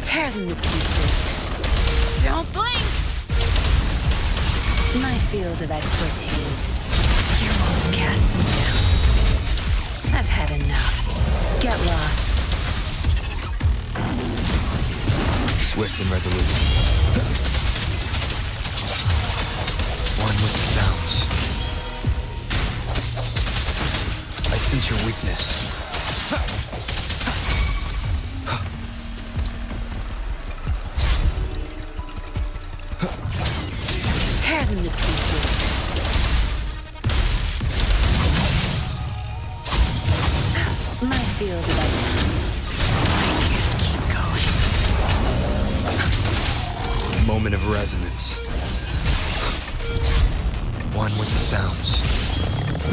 Tear them to pieces. Don't blink. My field of expertise. You won't cast me down. I've had enough. Get lost. Swift and resolute. One with the sounds. I sense your weakness. Tear them to pieces. My field of I can't keep going. Moment of resonance. One with the sounds.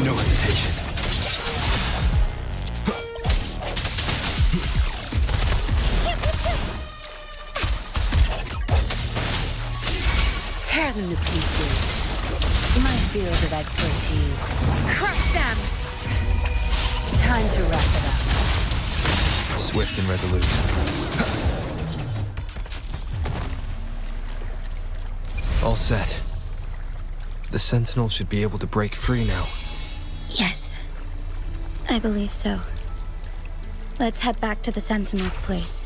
No hesitation. Tear them to pieces. My field of expertise. Crush them! Time to wrap it up. Swift and resolute. All set. The Sentinel should be able to break free now. Yes, I believe so. Let's head back to the Sentinel's place.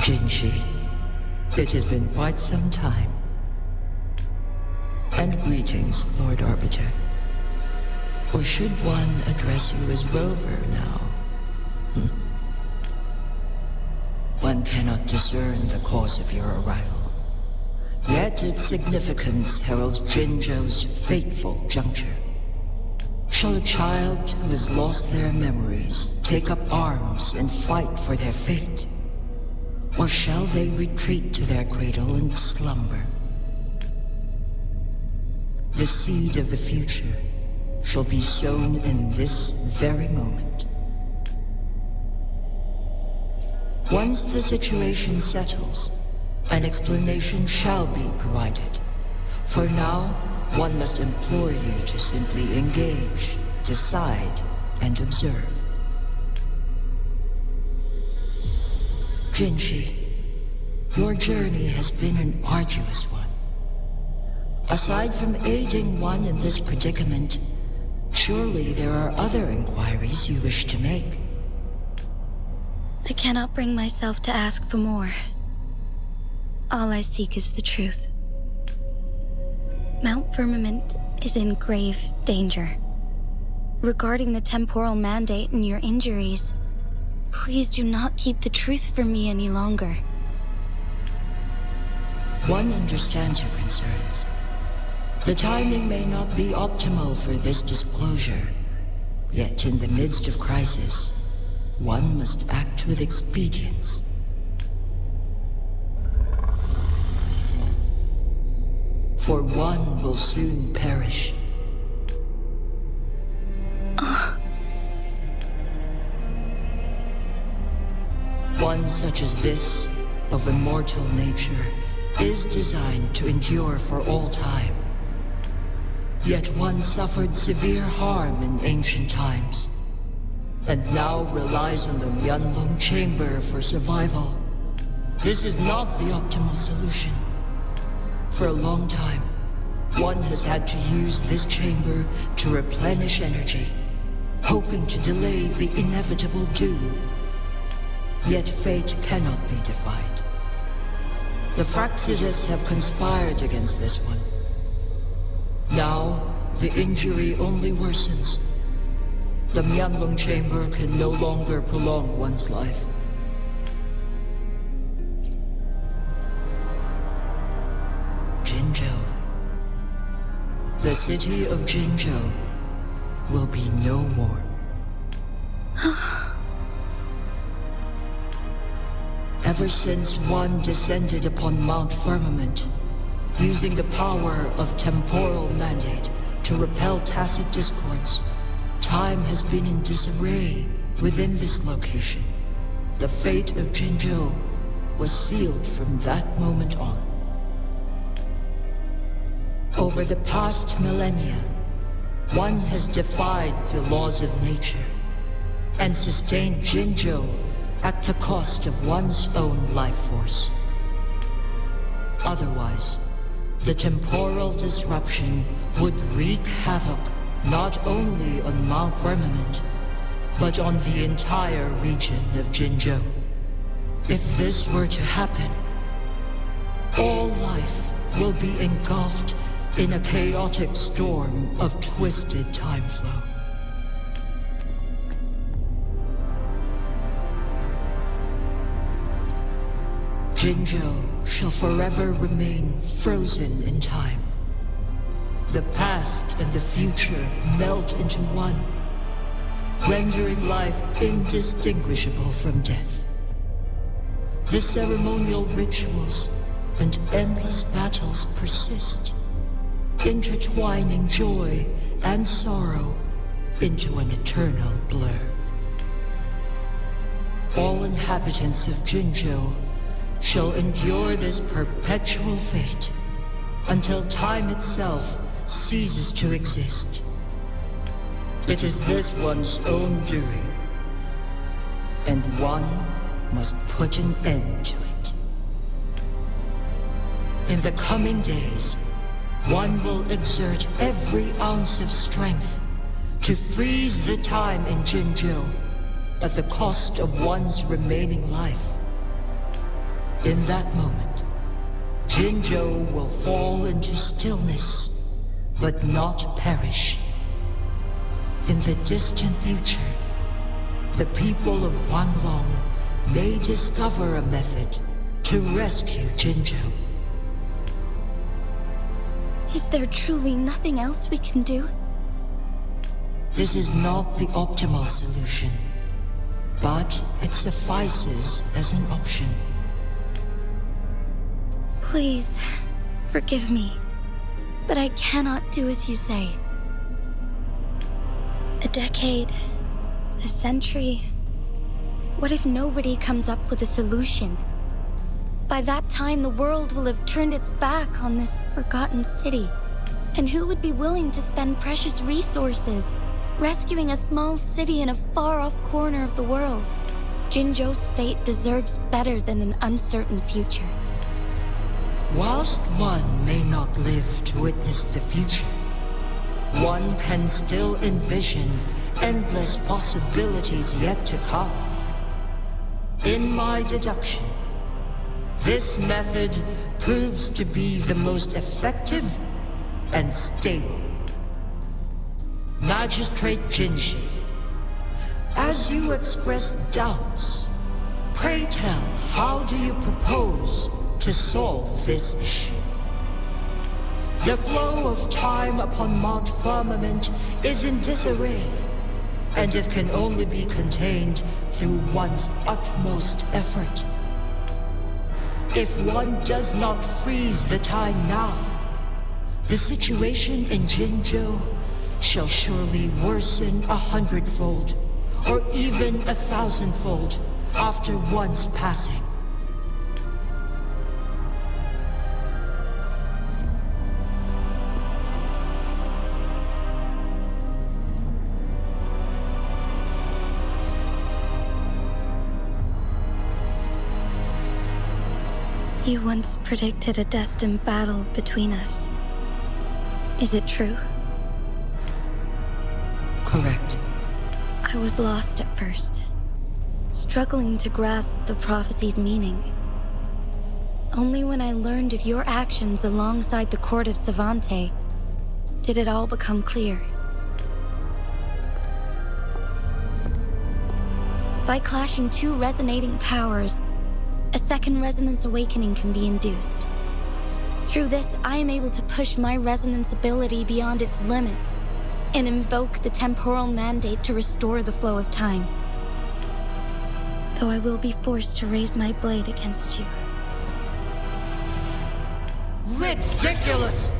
Jinshi, it has been quite some time. And greetings, Lord Arbiter. Or should one address you as Rover now? One cannot discern the cause of your arrival. Yet its significance heralds Jinzhou's fateful juncture. Shall a child who has lost their memories take up arms and fight for their fate? Or shall they retreat to their cradle and slumber? The seed of the future shall be sown in this very moment. Once the situation settles, an explanation shall be provided. For now, one must implore you to simply engage, decide, and observe. Jinshi, your journey has been an arduous one. Aside from aiding one in this predicament, surely there are other inquiries you wish to make. I cannot bring myself to ask for more. All I seek is the truth. Mount Firmament is in grave danger. Regarding the temporal mandate and your injuries, please do not keep the truth from me any longer. One understands your concerns. The timing may not be optimal for this disclosure. Yet in the midst of crisis, one must act with expedience. For one will soon perish. One such as this, of immortal nature, is designed to endure for all time. Yet one suffered severe harm in ancient times, and now relies on the Huanglong chamber for survival. This is not the optimal solution. For a long time, one has had to use this chamber to replenish energy, hoping to delay the inevitable doom. Yet fate cannot be defied. The Fraxidus have conspired against this one. Now, the injury only worsens. The Huanglong chamber can no longer prolong one's life. Jinzhou. The city of Jinzhou will be no more. Ever since one descended upon Mount Firmament, using the power of temporal mandate to repel tacit discords, time has been in disarray within this location. The fate of Jinzhou was sealed from that moment on. Over the past millennia, one has defied the laws of nature and sustained Jinzhou at the cost of one's own life force. Otherwise, the temporal disruption would wreak havoc not only on Mount Firmament, but on the entire region of Jinzhou. If this were to happen, all life will be engulfed in a chaotic storm of twisted time flow. Jinzhou shall forever remain frozen in time. The past and the future melt into one, rendering life indistinguishable from death. The ceremonial rituals and endless battles persist, intertwining joy and sorrow into an eternal blur. All inhabitants of Jinzhou shall endure this perpetual fate until time itself ceases to exist. It is this one's own doing, and one must put an end to it. In the coming days, one will exert every ounce of strength to freeze the time in Jinzhou at the cost of one's remaining life. In that moment, Jinzhou will fall into stillness, but not perish. In the distant future, the people of Huanglong may discover a method to rescue Jinzhou. Is there truly nothing else we can do? This is not the optimal solution, but it suffices as an option. Please, forgive me, but I cannot do as you say. A decade, a century. What if nobody comes up with a solution? By that time, the world will have turned its back on this forgotten city. And who would be willing to spend precious resources rescuing a small city in a far-off corner of the world? Jinzhou's fate deserves better than an uncertain future. Whilst one may not live to witness the future, one can still envision endless possibilities yet to come. In my deduction, this method proves to be the most effective and stable. Magistrate Jinji, as you express doubts, pray tell, how do you propose to solve this issue? The flow of time upon Mount Firmament is in disarray, and it can only be contained through one's utmost effort. If one does not freeze the time now, the situation in Jinzhou shall surely worsen 100-fold, or even 1,000-fold after one's passing. You once predicted a destined battle between us. Is it true? Correct. I was lost at first, struggling to grasp the prophecy's meaning. Only when I learned of your actions alongside the court of Savante did it all become clear. By clashing two resonating powers, a second resonance awakening can be induced. Through this, I am able to push my resonance ability beyond its limits and invoke the temporal mandate to restore the flow of time. Though I will be forced to raise my blade against you. Ridiculous!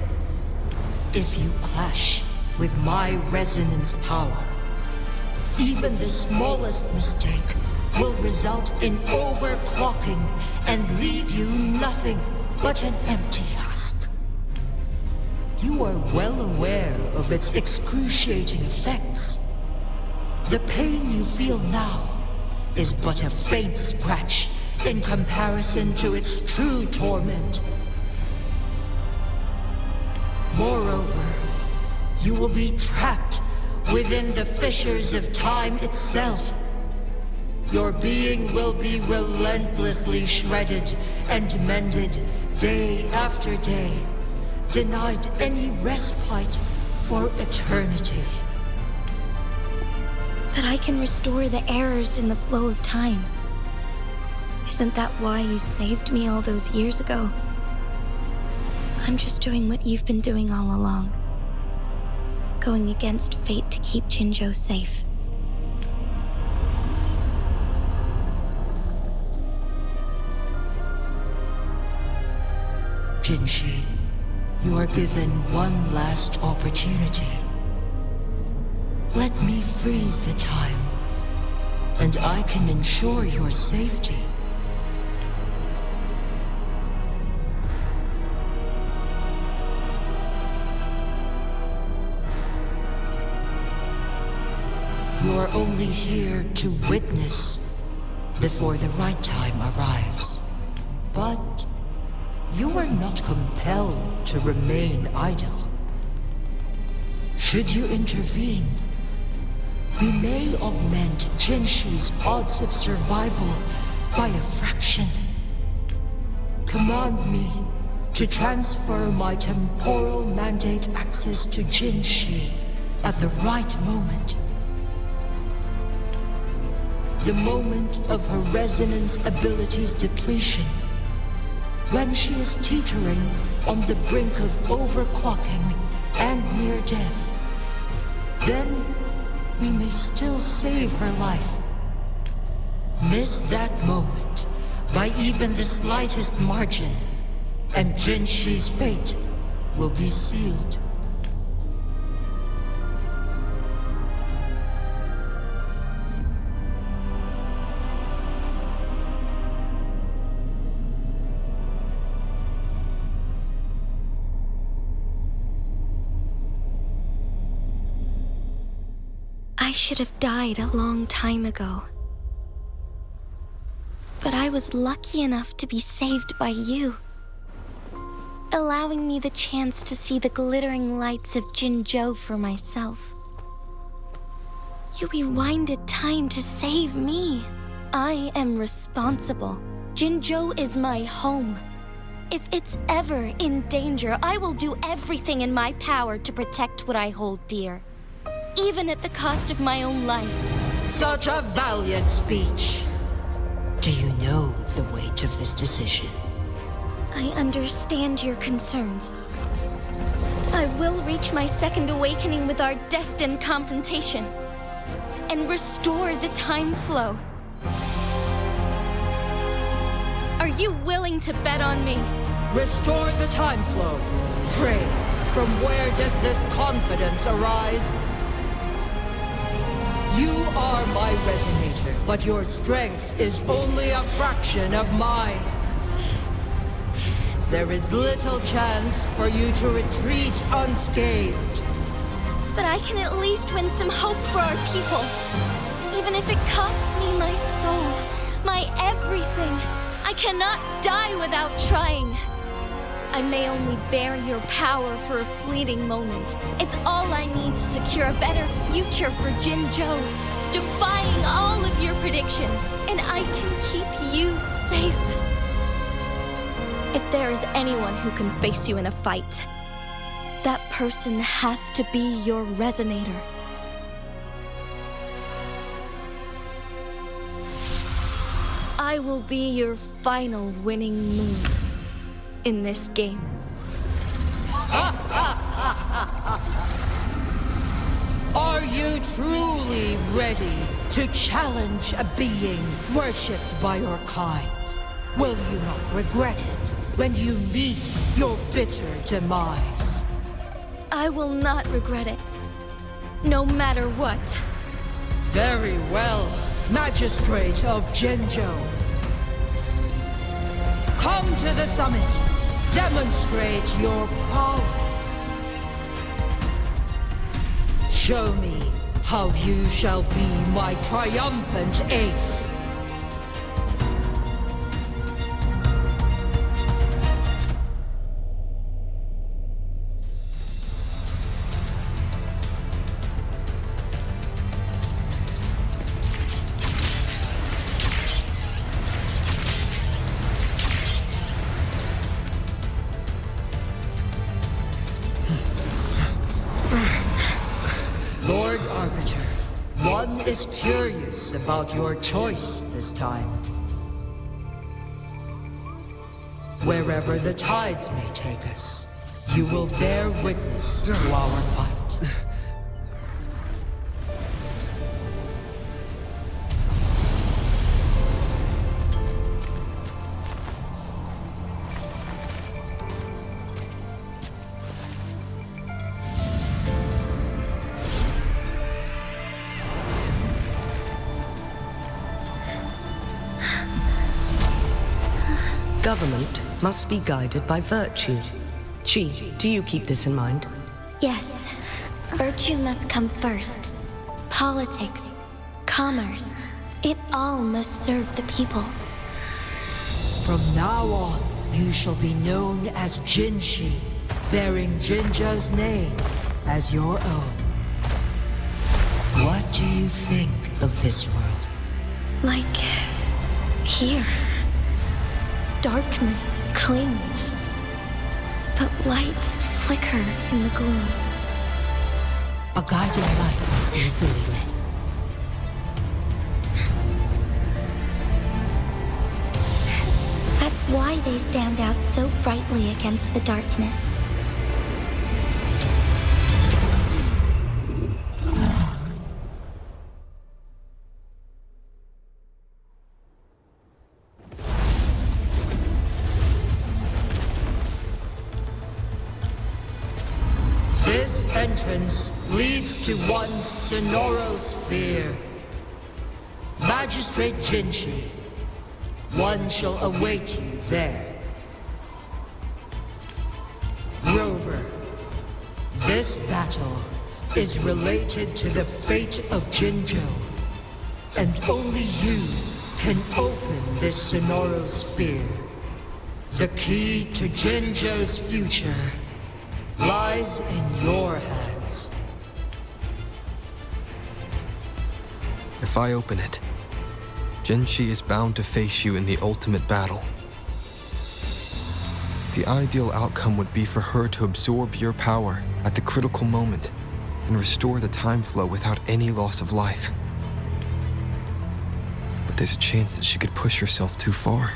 If you clash with my resonance power, even the smallest mistake will result in overclocking and leave you nothing but an empty husk. You are well aware of its excruciating effects. The pain you feel now is but a faint scratch in comparison to its true torment. Moreover, you will be trapped within the fissures of time itself. Your being will be relentlessly shredded and mended day after day, denied any respite for eternity. But I can restore the errors in the flow of time. Isn't that why you saved me all those years ago? I'm just doing what you've been doing all along. Going against fate to keep Jinzhou safe. Jinshi, you are given one last opportunity. Let me freeze the time, and I can ensure your safety. You are only here to witness before the right time arrives. But you are not compelled to remain idle. Should you intervene, we may augment Jinshi's odds of survival by a fraction. Command me to transfer my temporal mandate access to Jinshi at the right moment. The moment of her resonance ability's depletion, when she is teetering on the brink of overclocking and near death. Then we may still save her life. Miss that moment by even the slightest margin, and Jinshi's fate will be sealed. I should have died a long time ago. But I was lucky enough to be saved by you, allowing me the chance to see the glittering lights of Jinzhou for myself. You rewinded time to save me. I am responsible. Jinzhou is my home. If it's ever in danger, I will do everything in my power to protect what I hold dear, even at the cost of my own life. Such a valiant speech. Do you know the weight of this decision? I understand your concerns. I will reach my second awakening with our destined confrontation and restore the time flow. Are you willing to bet on me? Restore the time flow. Pray, from where does this confidence arise? You are my resonator, but your strength is only a fraction of mine. There is little chance for you to retreat unscathed. But I can at least win some hope for our people. Even if it costs me my soul, my everything, I cannot die without trying. I may only bear your power for a fleeting moment. It's all I need to secure a better future for Jinzhou, defying all of your predictions, and I can keep you safe. If there is anyone who can face you in a fight, that person has to be your resonator. I will be your final winning move in this game. Are you truly ready to challenge a being worshipped by your kind? Will you not regret it when you meet your bitter demise? I will not regret it, no matter what. Very well, Magistrate of Jinzhou. Come to the summit. Demonstrate your prowess. Show me how you shall be my triumphant ace. is curious about your choice this time. Wherever the tides may take us, you will bear witness to our fight. Government must be guided by virtue. She, do you keep this in mind? Yes, virtue must come first. Politics, commerce, it all must serve the people. From now on, you shall be known as Jinshi, bearing Jinja's name as your own. What do you think of this world? Like here. Darkness clings, but lights flicker in the gloom. A guiding light easily lit. That's why they stand out so brightly against the darkness. This entrance leads to one Sonoral sphere. Magistrate Jinshi, one shall await you there. Rover, this battle is related to the fate of Jinzhou, and only you can open this Sonoral sphere. The key to Jinzhou's future lies in your hands. If I open it, Jinshi is bound to face you in the ultimate battle. The ideal outcome would be for her to absorb your power at the critical moment and restore the time flow without any loss of life. But there's a chance that she could push herself too far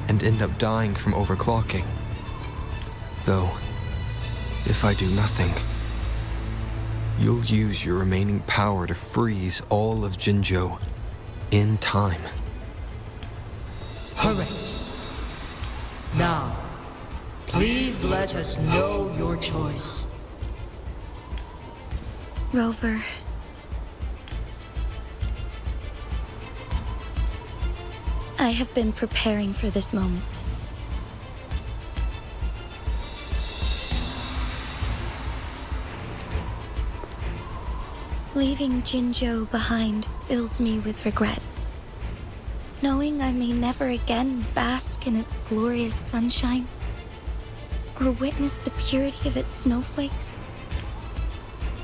and end up dying from overclocking. Though, if I do nothing, you'll use your remaining power to freeze all of Jinzhou in time. Correct. Now, please let us know your choice. Rover. I have been preparing for this moment. Leaving Jinzhou behind fills me with regret. Knowing I may never again bask in its glorious sunshine, or witness the purity of its snowflakes.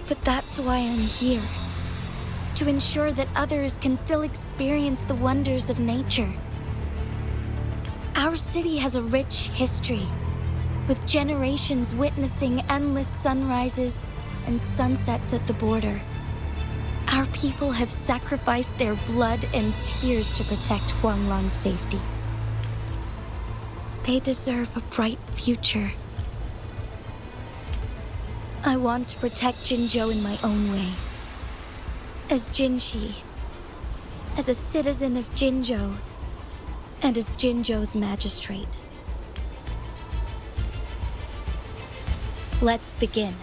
But that's why I'm here. To ensure that others can still experience the wonders of nature. Our city has a rich history, with generations witnessing endless sunrises and sunsets at the border. Our people have sacrificed their blood and tears to protect Huanglong's safety. They deserve a bright future. I want to protect Jinzhou in my own way. As Jinshi, as a citizen of Jinzhou, and as Jinzhou's magistrate. Let's begin.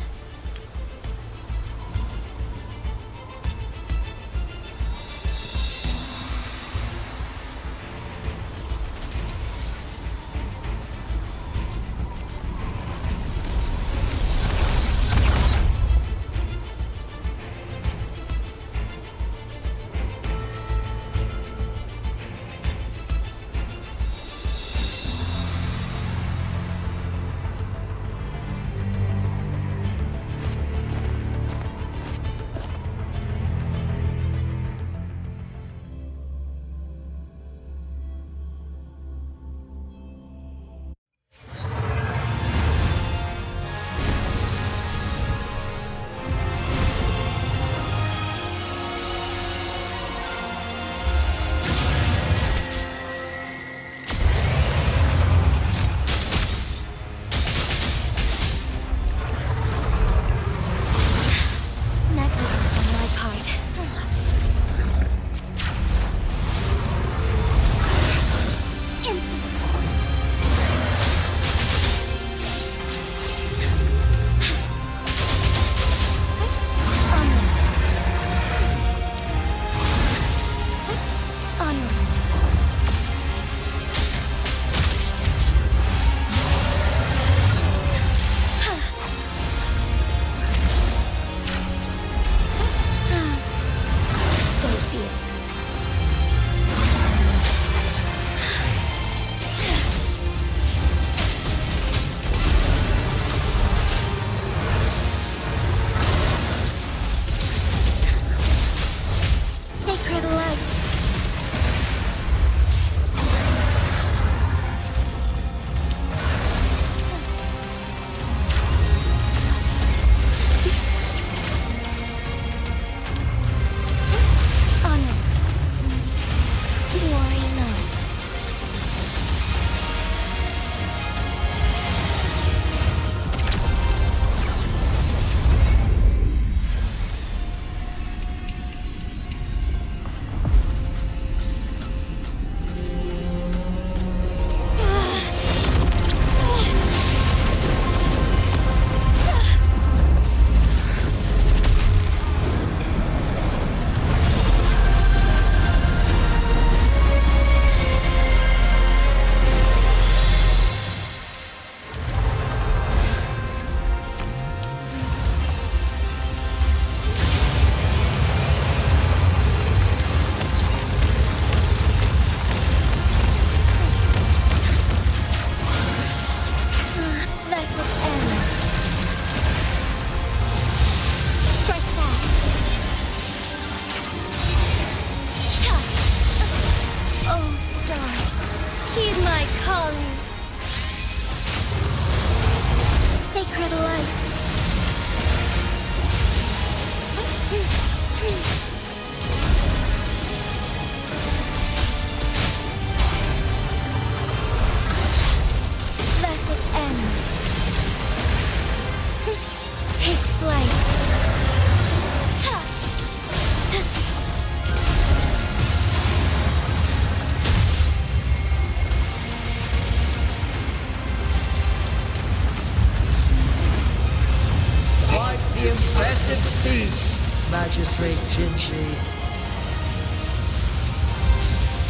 impressive feat, Magistrate Jinshi.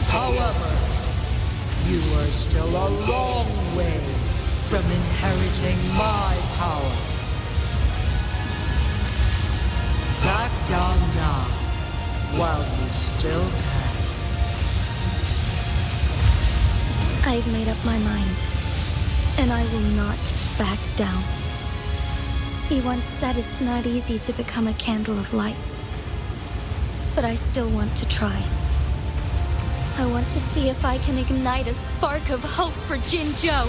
However, you are still a long way from inheriting my power. Back down now, while you still can. I've made up my mind, and I will not back down. He once said it's not easy to become a candle of light, but I still want to try. I want to see if I can ignite a spark of hope for Jinzhou.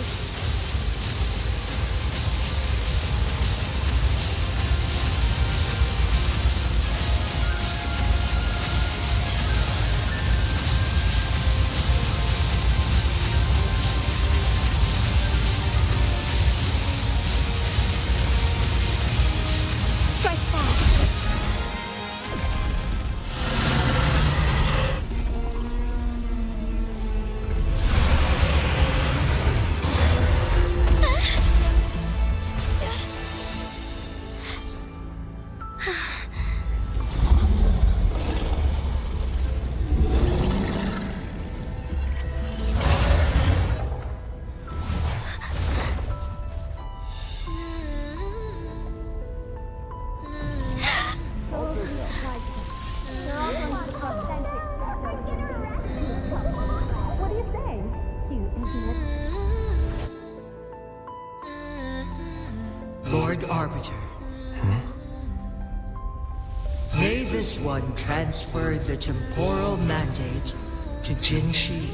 Strike fast. Lord Arbiter. May this one transfer the temporal mandate to Jinshi.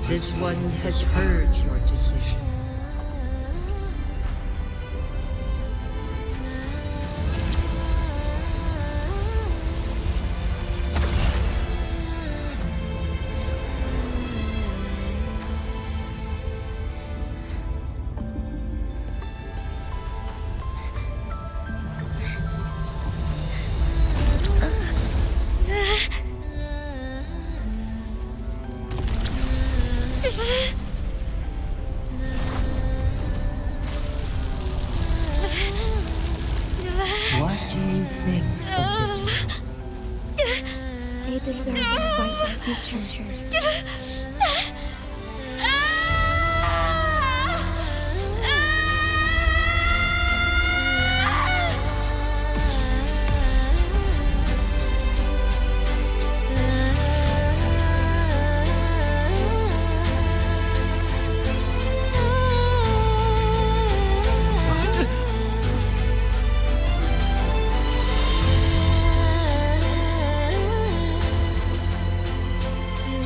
This one has heard your decision. What do you think of this? They deserve a voice of future.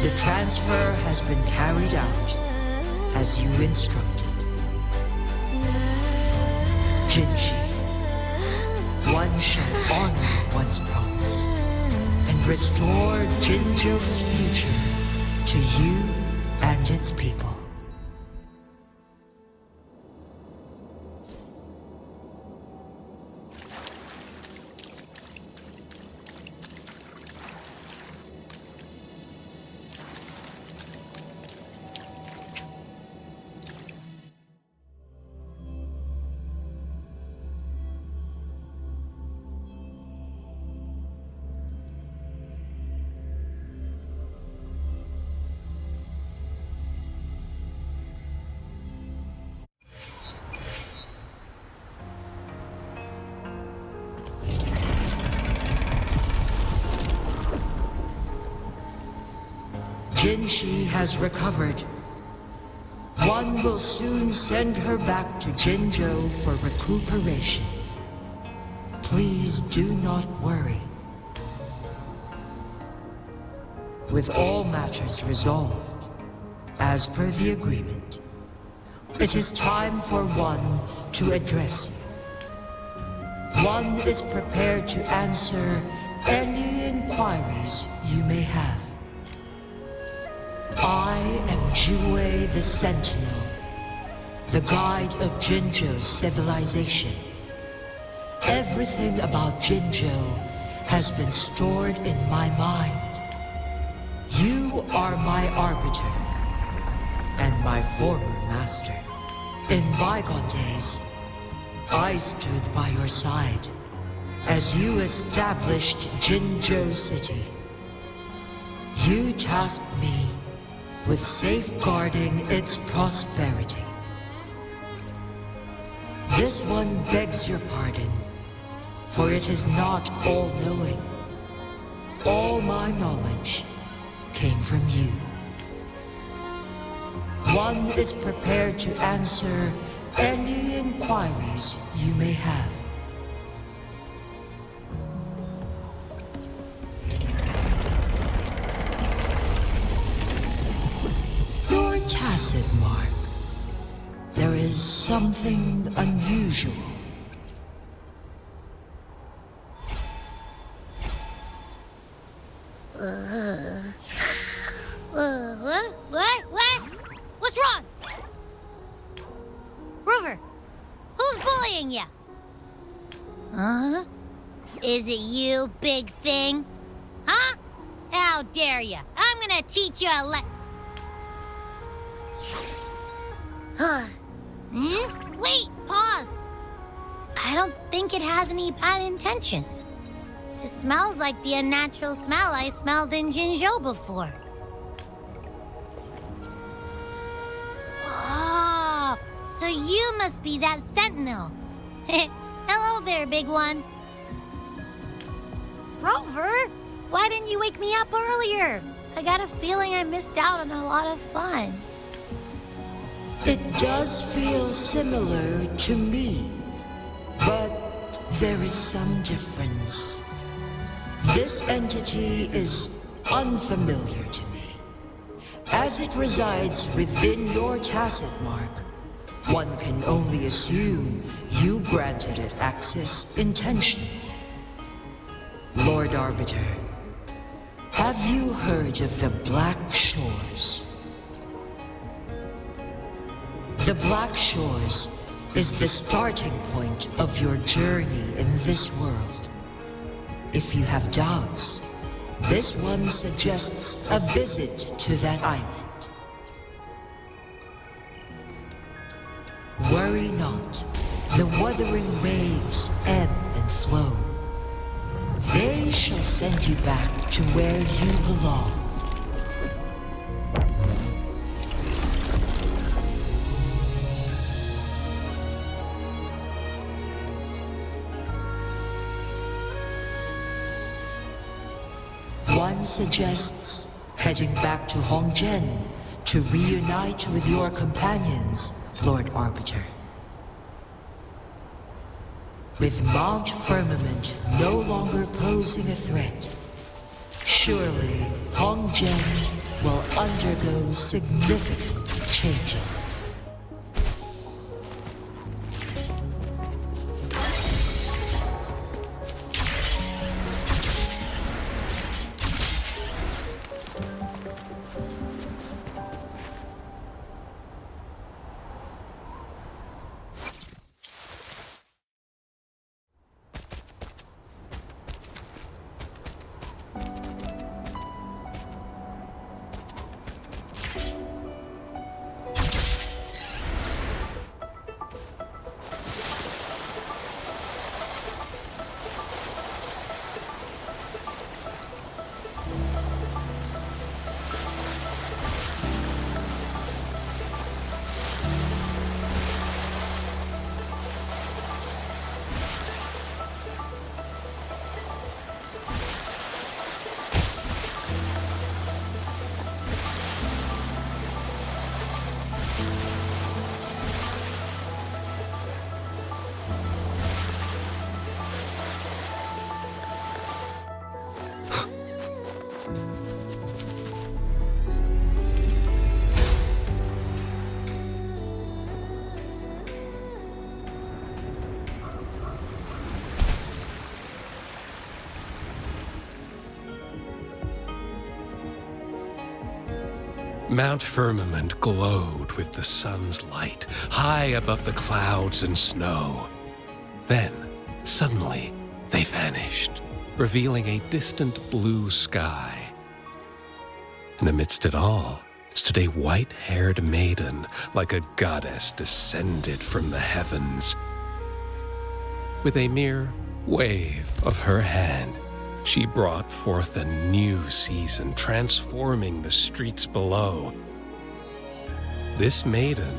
The transfer has been carried out as you instructed. Jinshi, one shall honor one's promise and restore Jinzhou's future to you and its people. Jinshi has recovered. One will soon send her back to Jinzhou for recuperation. Please do not worry. With all matters resolved, as per the agreement, it is time for one to address you. One is prepared to answer any inquiries you may have. I am Jue the Sentinel, the guide of Jinzhou's civilization. Everything about Jinzhou has been stored in my mind. You are my arbiter and my former master. In bygone days, I stood by your side as you established Jinzhou City. You tasked me with safeguarding its prosperity. This one begs your pardon, for it is not all-knowing. All my knowledge came from you. One is prepared to answer any inquiries you may have. Your tacit mark. There is something unusual. What? What's wrong? Rover, who's bullying you? Huh? Is it you, big thing? Huh? How dare you? I'm gonna teach you a Wait, pause. I don't think it has any bad intentions. It smells like the unnatural smell I smelled in Jinzhou before. Oh, so you must be that sentinel. Hello there, big one. Rover, why didn't you wake me up earlier? I got a feeling I missed out on a lot of fun. It does feel similar to me, but there is some difference. This entity is unfamiliar to me. As it resides within your tacit mark, one can only assume you granted it access intentionally. Lord Arbiter, have you heard of the Black Shores? The Black Shores is the starting point of your journey in this world. If you have doubts, this one suggests a visit to that island. Worry not, the wuthering waves ebb and flow. They shall send you back to where you belong. One suggests heading back to Hongzhen to reunite with your companions, Lord Arbiter. With Mount Firmament no longer posing a threat, surely Hongzhen will undergo significant changes. Mount Firmament glowed with the sun's light, high above the clouds and snow. Then, suddenly, they vanished, revealing a distant blue sky. And amidst it all stood a white-haired maiden, like a goddess descended from the heavens. With a mere wave of her hand, she brought forth a new season, transforming the streets below. This maiden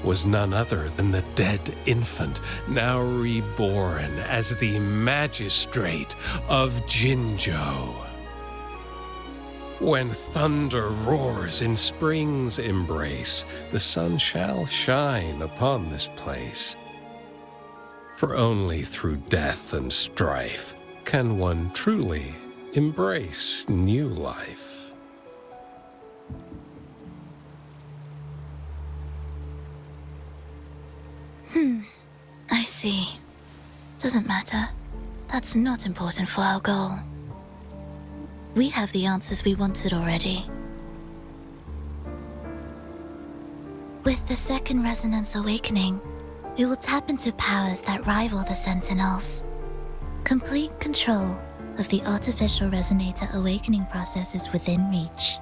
was none other than the dead infant, now reborn as the magistrate of Jinzhou. When thunder roars in spring's embrace, the sun shall shine upon this place. For only through death and strife can one truly embrace new life. I see. Doesn't matter. That's not important for our goal. We have the answers we wanted already. With the second resonance awakening, we will tap into powers that rival the Sentinels. Complete control of the artificial resonator awakening process is within reach.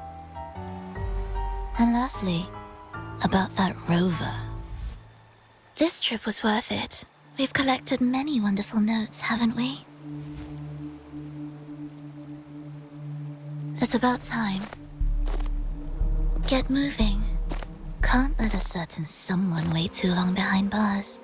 And lastly, about that rover. This trip was worth it. We've collected many wonderful notes, haven't we? It's about time. Get moving. Can't let a certain someone wait too long behind bars.